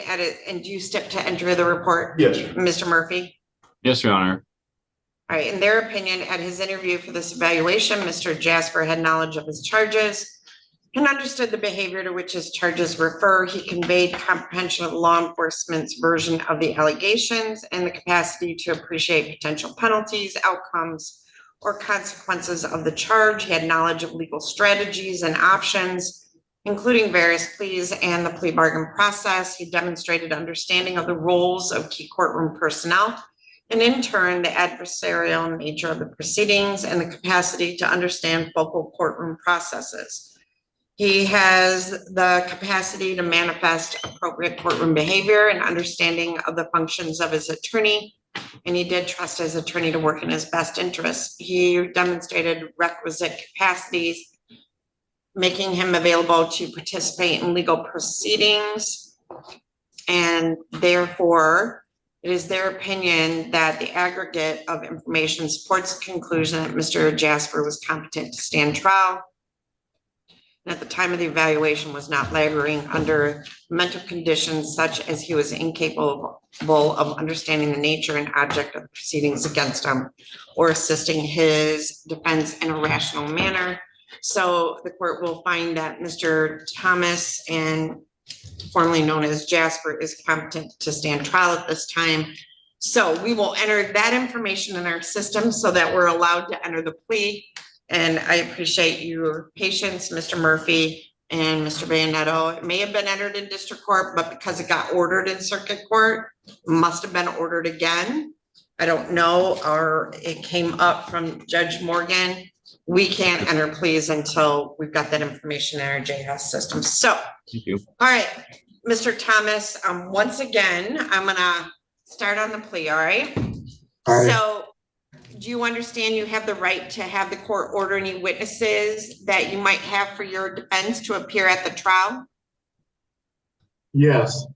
and do you step to enter the report? Yes. Mr. Murphy? Yes, Your Honor. All right, in their opinion, at his interview for this evaluation, Mr. Jasper had knowledge of his charges and understood the behavior to which his charges refer. He conveyed comprehension of law enforcement's version of the allegations and the capacity to appreciate potential penalties, outcomes, or consequences of the charge. He had knowledge of legal strategies and options, including various pleas and the plea bargain process. He demonstrated understanding of the roles of key courtroom personnel, and in turn, the adversarial nature of the proceedings and the capacity to understand focal courtroom processes. He has the capacity to manifest appropriate courtroom behavior and understanding of the functions of his attorney, and he did trust his attorney to work in his best interest. He demonstrated requisite capacities, making him available to participate in legal proceedings, and therefore, it is their opinion that the aggregate of information supports the conclusion that Mr. Jasper was competent to stand trial. And at the time of the evaluation was not laboring under mental conditions such as he was incapable of understanding the nature and object of the proceedings against him or assisting his defense in a rational manner. So the court will find that Mr. Thomas, and formerly known as Jasper, is competent to stand trial at this time. So we will enter that information in our system so that we're allowed to enter the plea. And I appreciate your patience, Mr. Murphy and Mr. Bayonetto. It may have been entered in district court, but because it got ordered in circuit court, must have been ordered again. I don't know, or it came up from Judge Morgan. We can't enter pleas until we've got that information in our JHS system. So, Thank you. all right, Mr. Thomas, once again, I'm gonna start on the plea, all right? All right. So, do you understand you have the right to have the court order any witnesses that you might have for your defense to appear at the trial? Yes.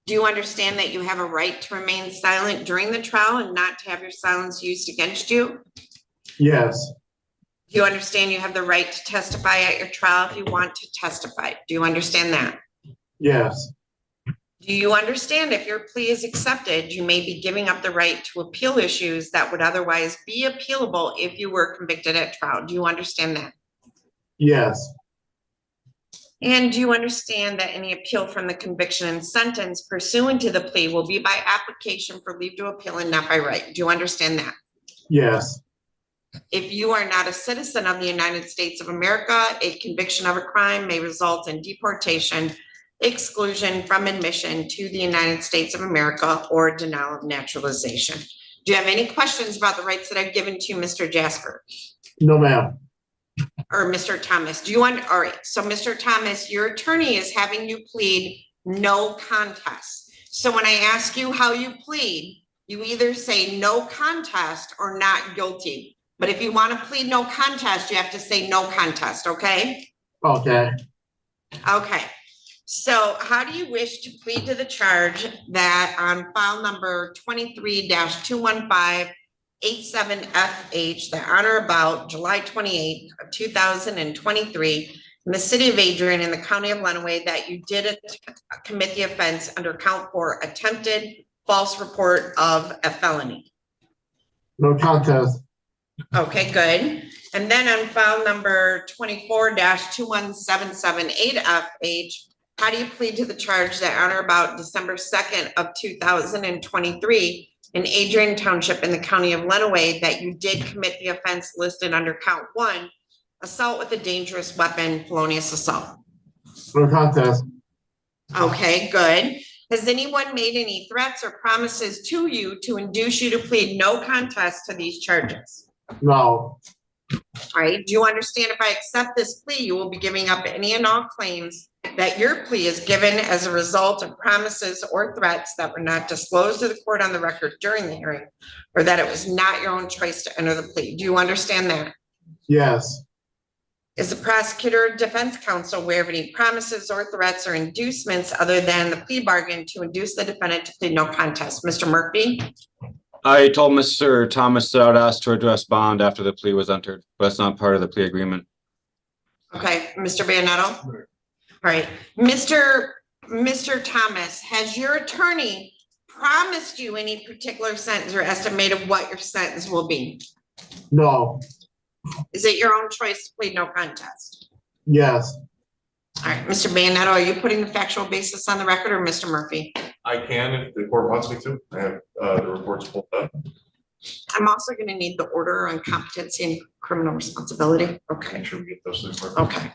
Do you understand that you have a right to remain silent during the trial and not to have your silence used against you? Yes. Do you understand you have the right to testify at your trial if you want to testify? Do you understand that? Yes. Do you understand if your plea is accepted, you may be giving up the right to appeal issues that would otherwise be appealable if you were convicted at trial? Do you understand that? Yes. And do you understand that any appeal from the conviction and sentence pursuant to the plea will be by application for leave to appeal and not by right? Do you understand that? Yes. If you are not a citizen of the United States of America, a conviction of a crime may result in deportation, exclusion from admission to the United States of America, or denial of naturalization. Do you have any questions about the rights that I've given to Mr. Jasper? No, ma'am. Or Mr. Thomas? Do you want, all right, so Mr. Thomas, your attorney is having you plead no contest. So when I ask you how you plead, you either say no contest or not guilty. But if you want to plead no contest, you have to say no contest, okay? Okay. Okay. So how do you wish to plead to the charge that on file number 23-215-87FH, that on or about July 28th of 2023, in the city of Adrian in the county of Lenawee, that you did commit the offense under count 4, attempted false report of a felony? No contest. Okay, good. And then on file number 24-21778FH, how do you plead to the charge that on or about December 2nd of 2023 in Adrian Township in the county of Lenawee, that you did commit the offense listed under count 1, assault with a dangerous weapon, felonious assault? No contest. Okay, good. Has anyone made any threats or promises to you to induce you to plead no contest to these charges? No. All right, do you understand if I accept this plea, you will be giving up any and all claims that your plea is given as a result of promises or threats that were not disclosed to the court on the record during the hearing, or that it was not your own choice to enter the plea? Do you understand that? Yes. Is the prosecutor or defense counsel aware of any promises or threats or inducements other than the plea bargain to induce the defendant to plead no contest? Mr. Murphy? I told Mr. Thomas that I would ask to address bond after the plea was entered, but it's not part of the plea agreement. Okay, Mr. Banetto? All right, Mr. Thomas, has your attorney promised you any particular sentence or estimate of what your sentence will be? No. Is it your own choice to plead no contest? Yes. All right, Mr. Banetto, are you putting the factual basis on the record, or Mr. Murphy? I can if the court wants me to. I have the reports pulled up. I'm also going to need the order on competency and criminal responsibility. Okay. Make sure we get those things. Okay.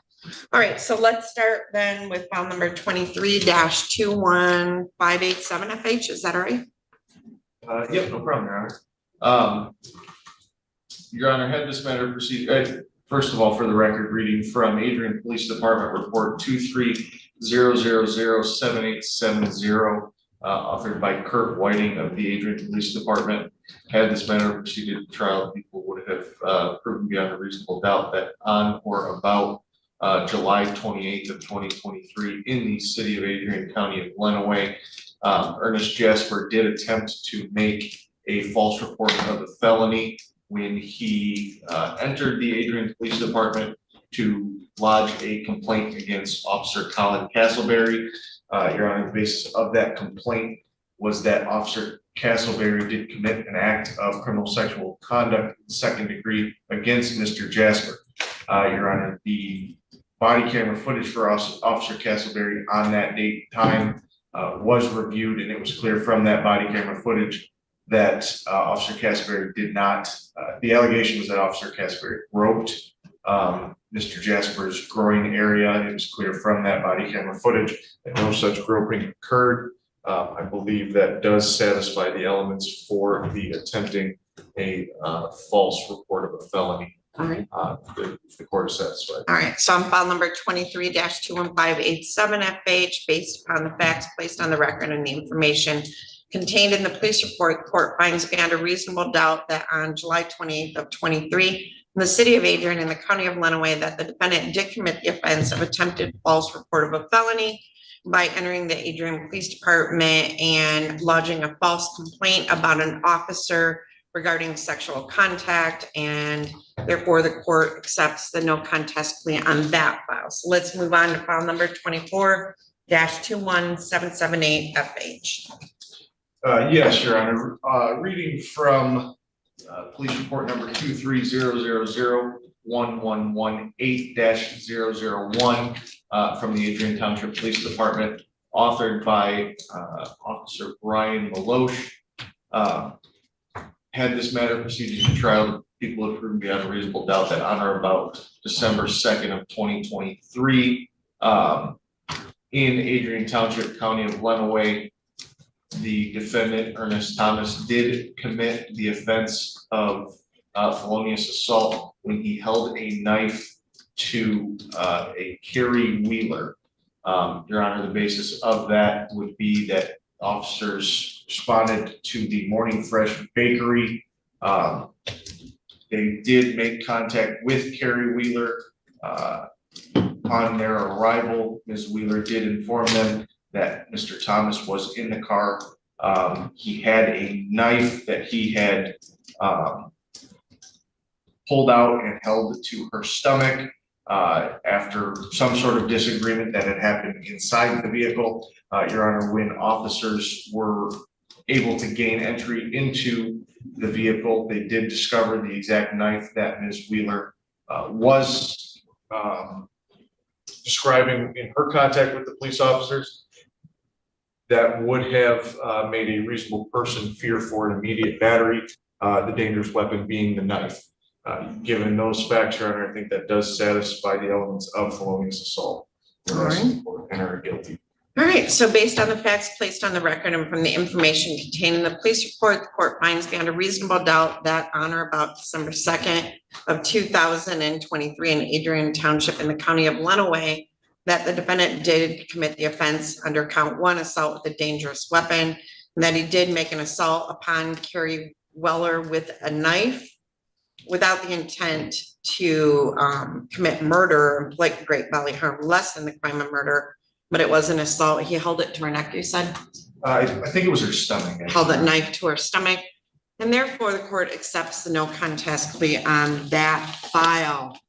All right, so let's start then with file number 23-21587FH. Is that all right? Yep, no problem, Your Honor. Your Honor, had this matter proceed, first of all, for the record, reading from Adrian Police Department Report 23-000-7870, authored by Kurt Whiting of the Adrian Police Department. Had this matter proceeded to trial, people would have proven beyond a reasonable doubt that on or about July 28th of 2023 in the city of Adrian, county of Lenawee, Ernest Jasper did attempt to make a false report of a felony when he entered the Adrian Police Department to lodge a complaint against Officer Colin Castleberry. Your Honor, the basis of that complaint was that Officer Castleberry did commit an act of criminal sexual conduct in the second degree against Mr. Jasper. Your Honor, the body camera footage for Officer Castleberry on that date and time was reviewed, and it was clear from that body camera footage that Officer Castleberry did not, the allegation was that Officer Castleberry groped Mr. Jasper's groin area. It was clear from that body camera footage that no such groping occurred. I believe that does satisfy the elements for the attempting a false report of a felony. All right. If the court is satisfied. All right, so on file number 23-21587FH, based upon the facts placed on the record and the information contained in the police report, the court finds beyond a reasonable doubt that on July 28th of 23, in the city of Adrian in the county of Lenawee, that the defendant did commit the offense of attempted false report of a felony by entering the Adrian Police Department and lodging a false complaint about an officer regarding sexual contact, and therefore the court accepts the no contest plea on that file. So let's move on to file number 24-21778FH. Yes, Your Honor. Reading from police report number 23-000-1118-001 from the Adrian Township Police Department, authored by Officer Brian Maloche. Had this matter proceeded to trial, people have proven beyond a reasonable doubt that on or about December 2nd of 2023, in Adrian Township, county of Lenawee, the defendant, Ernest Thomas, did commit the offense of felonious assault when he held a knife to a carry wheeler. Your Honor, the basis of that would be that officers responded to the Morning Fresh Bakery They did make contact with Carrie Wheeler. On their arrival, Ms. Wheeler did inform them that Mr. Thomas was in the car. He had a knife that he had pulled out and held to her stomach after some sort of disagreement that had happened inside the vehicle. Your Honor, when officers were able to gain entry into the vehicle, they did discover the exact knife that Ms. Wheeler was describing in her contact with the police officers. That would have made a reasonable person fear for an immediate battery, the dangerous weapon being the knife. Given those facts, Your Honor, I think that does satisfy the elements of felonious assault. All right. Enter guilty. All right, so based on the facts placed on the record and from the information contained in the police report, the court finds beyond a reasonable doubt that on or about December 2nd of 2023 in Adrian Township in the county of Lenawee, that the defendant did commit the offense under count 1, assault with a dangerous weapon, and that he did make an assault upon Carrie Weller with a knife without the intent to commit murder or inflict great bodily harm less than the crime of murder. But it was an assault. He held it to her neck, you said? I think it was her stomach. Held a knife to her stomach. And therefore, the court accepts the no contest plea on that file.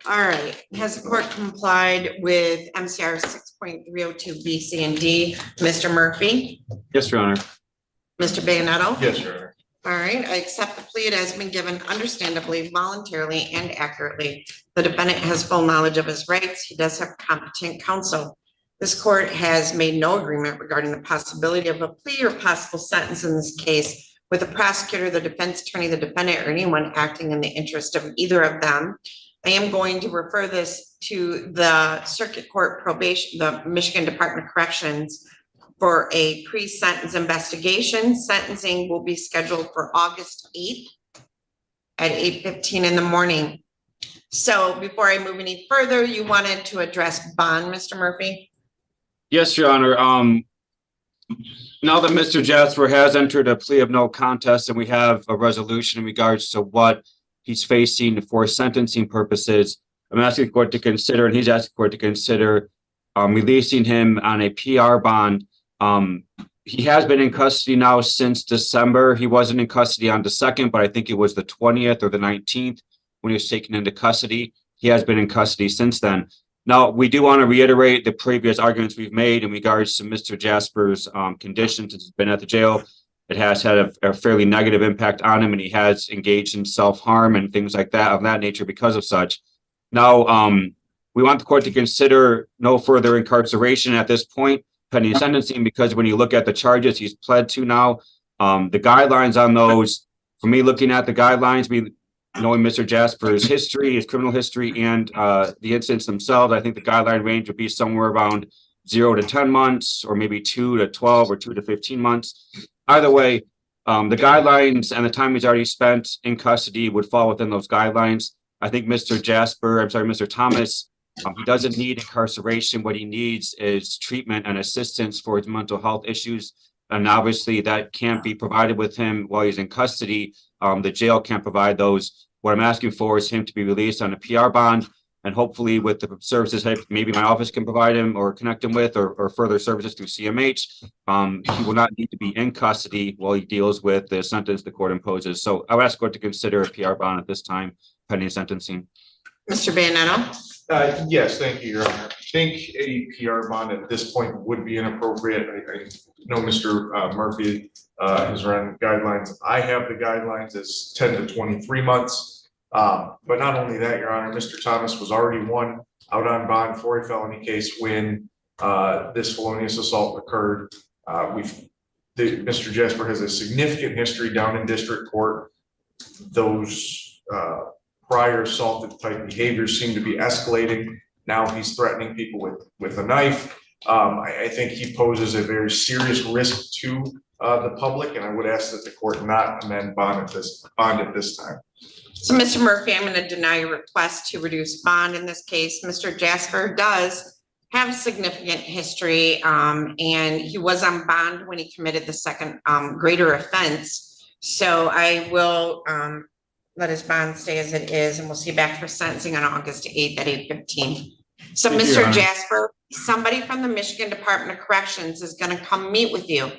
All right. Has the court complied with MCR 6.302 B, C, and D? Mr. Murphy? Yes, Your Honor. Mr. Bayanetto? Yes, Your Honor. All right. I accept the plea. It has been given understandably, voluntarily, and accurately. The defendant has full knowledge of his rights. He does have competent counsel. This court has made no agreement regarding the possibility of a plea or possible sentence in this case with the prosecutor, the defense attorney, the defendant, or anyone acting in the interest of either of them. I am going to refer this to the Circuit Court Probation, the Michigan Department of Corrections, for a pre-sentence investigation. Sentencing will be scheduled for August 8th at 8:15 in the morning. So before I move any further, you wanted to address bond, Mr. Murphy? Yes, Your Honor. Now that Mr. Jasper has entered a plea of no contest and we have a resolution in regards to what he's facing for sentencing purposes, I'm asking the court to consider, and he's asking the court to consider releasing him on a PR bond. He has been in custody now since December. He wasn't in custody on the 2nd, but I think it was the 20th or the 19th when he was taken into custody. He has been in custody since then. Now, we do want to reiterate the previous arguments we've made in regards to Mr. Jasper's condition since he's been at the jail. It has had a fairly negative impact on him, and he has engaged in self-harm and things like that of that nature because of such. Now, we want the court to consider no further incarceration at this point, pending sentencing, because when you look at the charges he's pled to now, the guidelines on those, for me looking at the guidelines, knowing Mr. Jasper's history, his criminal history, and the incidents themselves, I think the guideline range would be somewhere around 0 to 10 months, or maybe 2 to 12 or 2 to 15 months. Either way, the guidelines and the time he's already spent in custody would fall within those guidelines. I think Mr. Thomas, he doesn't need incarceration. What he needs is treatment and assistance for his mental health issues. And obviously that can't be provided with him while he's in custody. The jail can't provide those. What I'm asking for is him to be released on a PR bond, and hopefully with the services maybe my office can provide him or connect him with, or further services through CMH. He will not need to be in custody while he deals with the sentence the court imposes. So I would ask the court to consider a PR bond at this time, pending sentencing. Mr. Bayanetto? Yes, thank you, Your Honor. I think a PR bond at this point would be inappropriate. I know Mr. Murphy has run guidelines. I have the guidelines as 10 to 23 months. But not only that, Your Honor, Mr. Thomas was already one out on bond for a felony case when this felonious assault occurred. Mr. Jasper has a significant history down in district court. Those prior assaultive type behaviors seem to be escalating. Now he's threatening people with a knife. I think he poses a very serious risk to the public, and I would ask that the court not amend bond at this time. So, Mr. Murphy, I'm going to deny your request to reduce bond in this case. Mr. Jasper does have significant history, and he was on bond when he committed the second greater offense. So I will let his bond stay as it is, and we'll see you back for sentencing on August 8th at 8:15. So, Thank you, Your Mr. Honor. Jasper, somebody from the Michigan Department of Corrections is gonna come meet with you.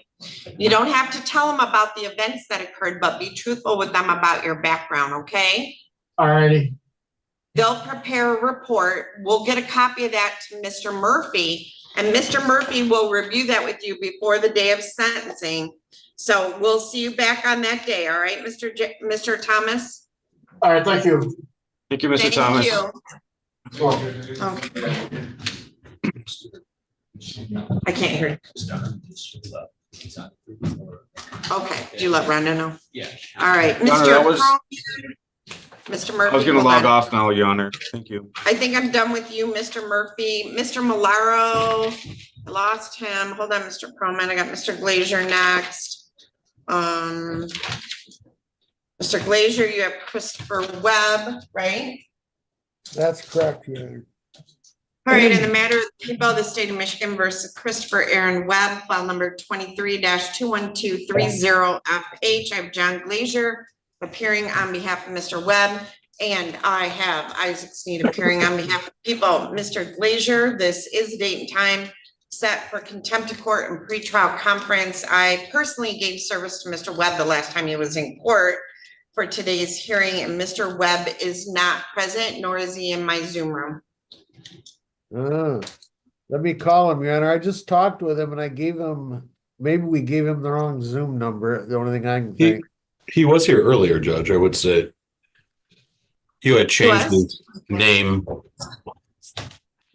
You don't have to tell them about the events that occurred, but be truthful with them about your background, okay? Alrighty. They'll prepare a report. We'll get a copy of that to Mr. Murphy, and Mr. Murphy will review that with you before the day of sentencing. So we'll see you back on that day, all right, Mr. Thomas? All right, thank you. Thank you, Mr. Thank Thomas. you. Okay. I can't hear you. Okay, do you let Rhonda know? Yeah. All right, Your Honor, that was- Mr. Murphy. I was gonna hold log on. off now, Your Honor. Thank you. I think I'm done with you, Mr. Murphy. Mr. Malaro, I lost him. Hold on, Mr. Proman. I got Mr. Glazier next. Mr. Glazier, you have Christopher Webb, right? That's correct, Your Honor. All right, in the matter of the people of the state of Michigan versus Christopher Aaron Webb, file number 23-21230FH. I have John Glazier appearing on behalf of Mr. Webb, and I have Isaac Sneed appearing on behalf of people. Mr. Glazier, this is date and time set for contempt of court and pretrial conference. I personally gave service to Mr. Webb the last time he was in court for today's hearing, and Mr. Webb is not present, nor is he in my Zoom room. Let me call him, Your Honor. I just talked with him and I gave him, maybe we gave him the wrong Zoom number, the only thing I can think. He was here earlier, Judge. I would say you had changed his name.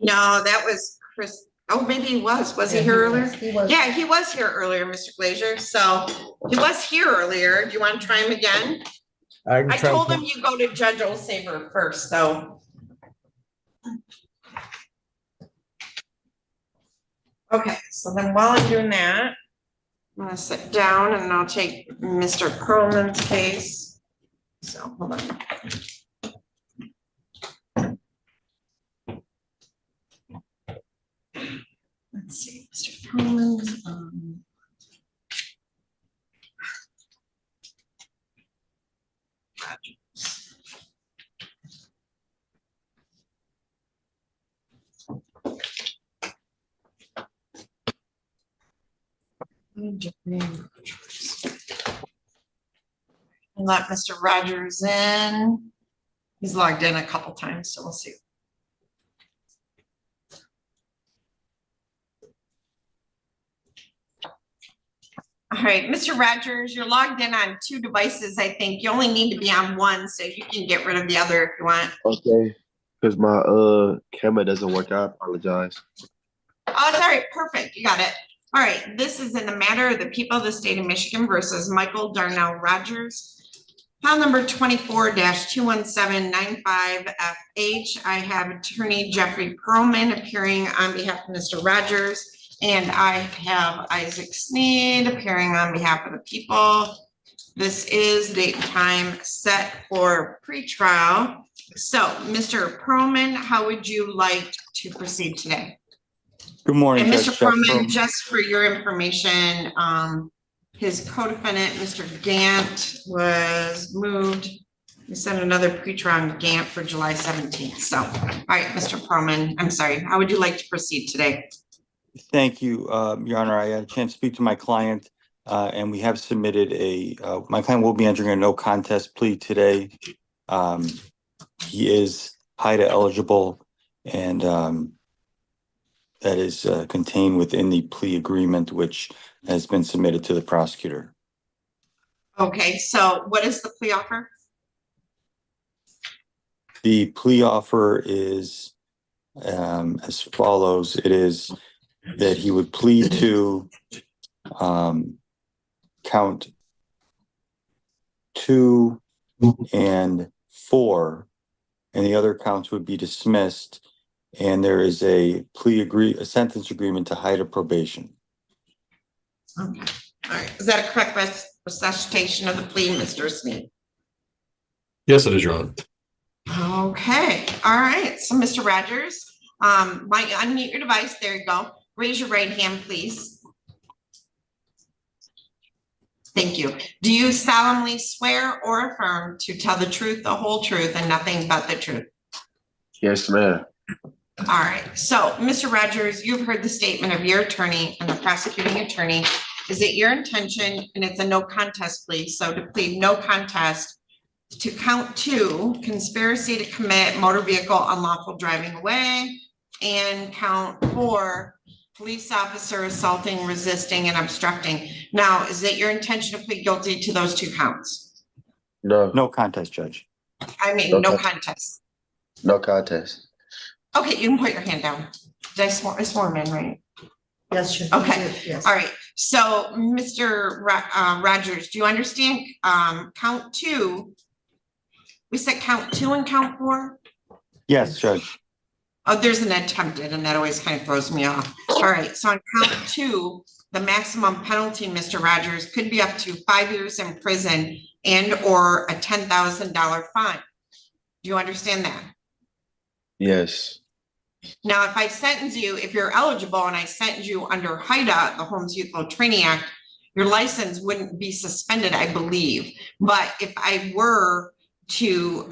No, that was Chris. Oh, maybe he was. Was he here earlier? Yeah, he was here earlier, Mr. Glazier. So he was here earlier. Do you want to try him again? I told him you go to Judge Olsaver first, so. Okay, so then while I'm doing that, I'm gonna sit down and I'll take Mr. Perlman's case. So hold on. Let's see, Mr. Perlman's, let Mr. Rogers in. He's logged in a couple times, so we'll see. All right, Mr. Rogers, you're logged in on 2 devices, I think. You only need to be on one, so you can get rid of the other if you want. Okay, because my camera doesn't work. I apologize. Oh, it's all right, perfect, you got it. All right, this is in the matter of the people of the state of Michigan versus Michael Darnell Rogers. File number 24-21795FH. I have attorney Jeffrey Perlman appearing on behalf of Mr. Rogers. And I have Isaac Sneed appearing on behalf of the people. This is date and time set for pretrial. So, Mr. Perlman, how would you like to proceed today? Good morning, And Judge Mr. Perlman, Jasper. just for your information, his co-defendant, Mr. Gant, was moved. We sent another pretrial on Gant for July 17th. So, all right, Mr. Perlman, I'm sorry. How would you like to proceed today? Thank you, Your Honor. I had a chance to speak to my client, and we have submitted my client will be entering a no contest plea today. He is HIDA eligible, and that is contained within the plea agreement, which has been submitted to the prosecutor. Okay, so what is the plea offer? The plea offer is as follows. It is that he would plead to count 2 and 4, and the other counts would be dismissed. And there is a a sentence agreement to hide a probation. Okay, all right. Is that a correct recitation of the plea, Mr. Sneed? Yes, it is, Your Honor. Okay, all right. So, Mr. Rogers, might unmute your device. There you go. Raise your right hand, please. Thank you. Do you solemnly swear or affirm to tell the truth, the whole truth, and nothing but the truth? Yes, ma'am. All right. So, Mr. Rogers, you've heard the statement of your attorney and the prosecuting attorney. Is it your intention, and it's a no contest plea, so to plead no contest to count 2, conspiracy to commit motor vehicle unlawful driving away, and count 4, police officer assaulting, resisting, and obstructing? Now, is it your intention to plead guilty to those 2 counts? No. No contest, Judge. I mean, No no contest. contest. No contest. Okay, you can put your hand down. Did I swore him in, right? Yes, you Okay. did, yes. All right. So, Mr. Rogers, do you understand count 2? We said count 2 and count 4? Yes, Judge. Oh, there's an attempted, and that always kind of throws me off. All right, so on count 2, the maximum penalty, Mr. Rogers, could be up to 5 years in prison and or a $10,000 fine. Do you understand that? Yes. Now, if I sentence you, if you're eligible and I sentence you under HIDA, the Homes Youth Training Act, your license wouldn't be suspended, I believe. But if I were to,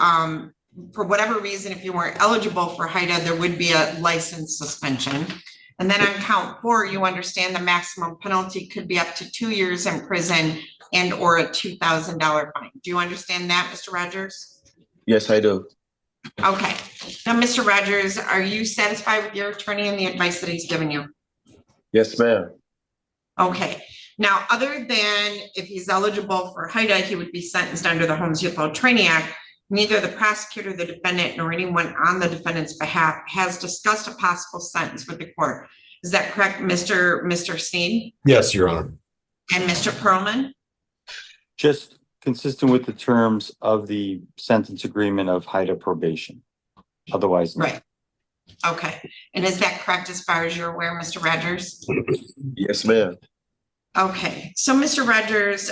for whatever reason, if you weren't eligible for HIDA, there would be a license suspension. And then on count 4, you understand the maximum penalty could be up to 2 years in prison and or a $2,000 fine. Do you understand that, Mr. Rogers? Yes, I do. Okay. Now, Mr. Rogers, are you satisfied with your attorney and the advice that he's given you? Yes, ma'am. Okay. Now, other than if he's eligible for HIDA, he would be sentenced under the Homes Youth Training Act. Neither the prosecutor, the defendant, nor anyone on the defendant's behalf has discussed a possible sentence with the court. Is that correct, Mr. Sneed Yes, Your Honor. and Mr. Perlman? Just consistent with the terms of the sentence agreement of HIDA probation. Otherwise, no. Right. Okay. And is that correct as far as you're aware, Mr. Rogers? Yes, ma'am. Okay, so Mr. Rogers,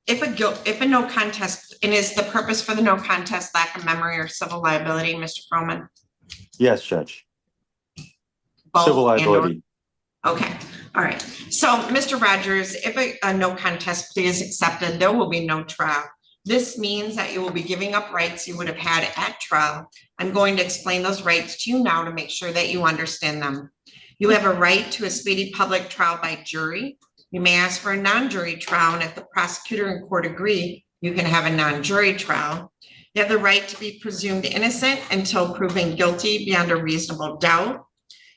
if a no contest, and is the purpose for the no contest lack of memory or civil liability, Mr. Perlman? Yes, Judge. Both Civil and/or- liability. Okay, all right. So, Mr. Rogers, if a no contest plea is accepted, there will be no trial. This means that you will be giving up rights you would have had at trial. I'm going to explain those rights to you now to make sure that you understand them. You have a right to a speedy public trial by jury. You may ask for a non-jury trial, and if the prosecutor and court agree, you can have a non-jury trial. You have the right to be presumed innocent until proven guilty beyond a reasonable doubt.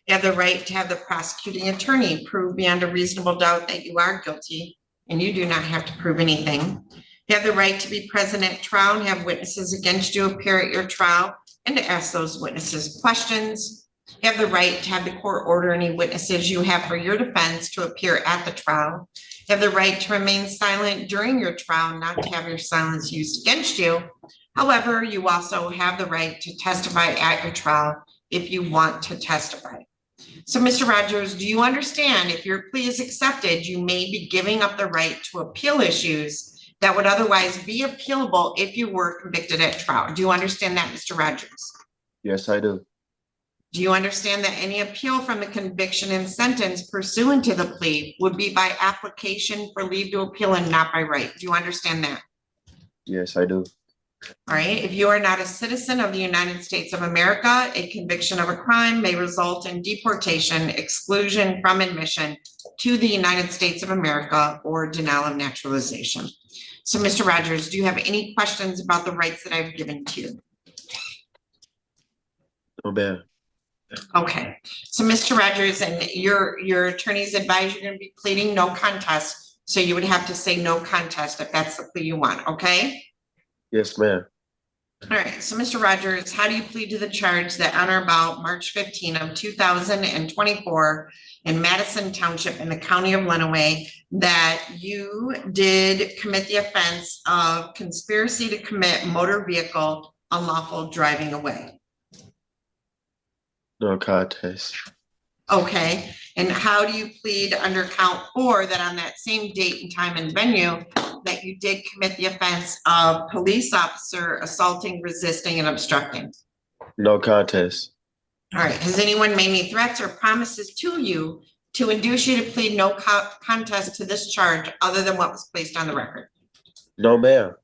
You have the right to have the prosecuting attorney prove beyond a reasonable doubt that you are guilty, and you do not have to prove anything. You have the right to be present at trial and have witnesses against you appear at your trial and to ask those witnesses questions. You have the right to have the court order any witnesses you have for your defense to appear at the trial. You have the right to remain silent during your trial, not to have your silence used against you. However, you also have the right to testify at your trial if you want to testify. So, Mr. Rogers, do you understand if your plea is accepted, you may be giving up the right to appeal issues that would otherwise be appealable if you were convicted at trial? Do you understand that, Mr. Rogers? Yes, I do. Do you understand that any appeal from the conviction and sentence pursuant to the plea would be by application for leave to appeal and not by right? Do you understand that? Yes, I do. All right. If you are not a citizen of the United States of America, a conviction of a crime may result in deportation, exclusion from admission to the United States of America, or denial of naturalization. So, Mr. Rogers, do you have any questions about the rights that I've given to you? No, ma'am. Okay, so Mr. Rogers, and your attorneys advise you're going to be pleading no contest, so you would have to say no contest if that's the plea you want, okay? Yes, ma'am. All right, so Mr. Rogers, how do you plead to the charge that on or about March 15 of 2024 in Madison Township in the county of Lenawee that you did commit the offense of conspiracy to commit motor vehicle unlawful driving away? No contest. Okay, and how do you plead under count 4 that on that same date and time and venue that you did commit the offense of police officer assaulting, resisting, and obstructing? No contest. All right, has anyone made any threats or promises to you to induce you to plead no contest to this charge other than what was placed on the record? No, ma'am.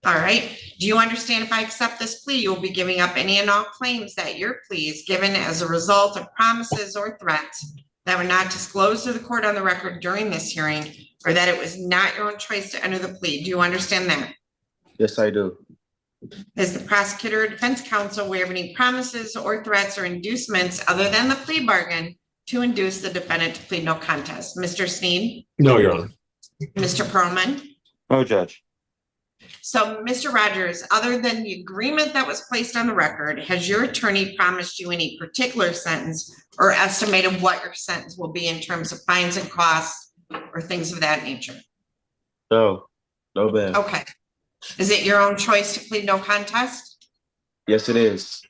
All right. Do you understand if I accept this plea, you will be giving up any and all claims that your plea is given as a result of promises or threats that were not disclosed to the court on the record during this hearing, or that it was not your own choice to enter the plea? Do you understand that? Yes, I do. Is the prosecutor or defense counsel aware of any promises or threats or inducements other than the plea bargain to induce the defendant to plead no contest? Mr. Sneed? No, Your Honor. Mr. Perlman? No, Judge. So, Mr. Rogers, other than the agreement that was placed on the record, has your attorney promised you any particular sentence or estimated what your sentence will be in terms of fines and costs or things of that nature? No, no, ma'am. Okay. Is it your own choice to plead no contest? Yes, it is.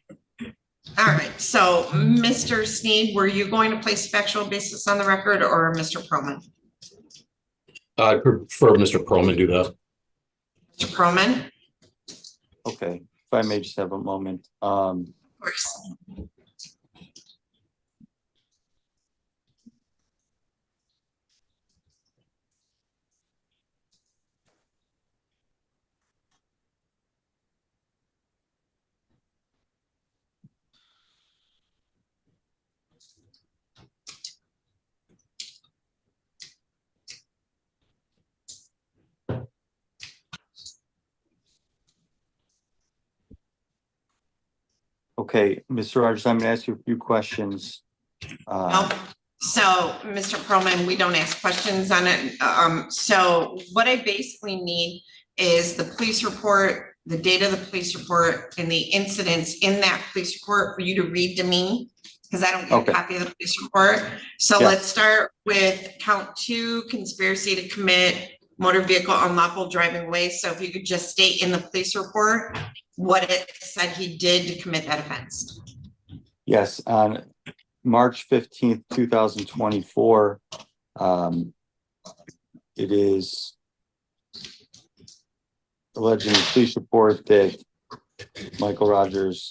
All right. So, Mr. Sneed, were you going to place factual basis on the record or Mr. Perlman? I prefer Mr. Perlman do that. Mr. Perlman? Okay, if I may just have a moment. Of course. Okay, Mr. Rogers, I'm gonna ask you a few questions. Nope. So, Mr. Perlman, we don't ask questions on it. So what I basically need is the police report, the date of the police report, and the incidents in that police report for you to read to me, because I don't get a copy of the police report. So Yes. let's start with count 2, conspiracy to commit motor vehicle unlawful driving away. So if you could just state in the police report what it said he did to commit that offense. Yes, on March 15th, 2024, it is alleged in the police report that Michael Rogers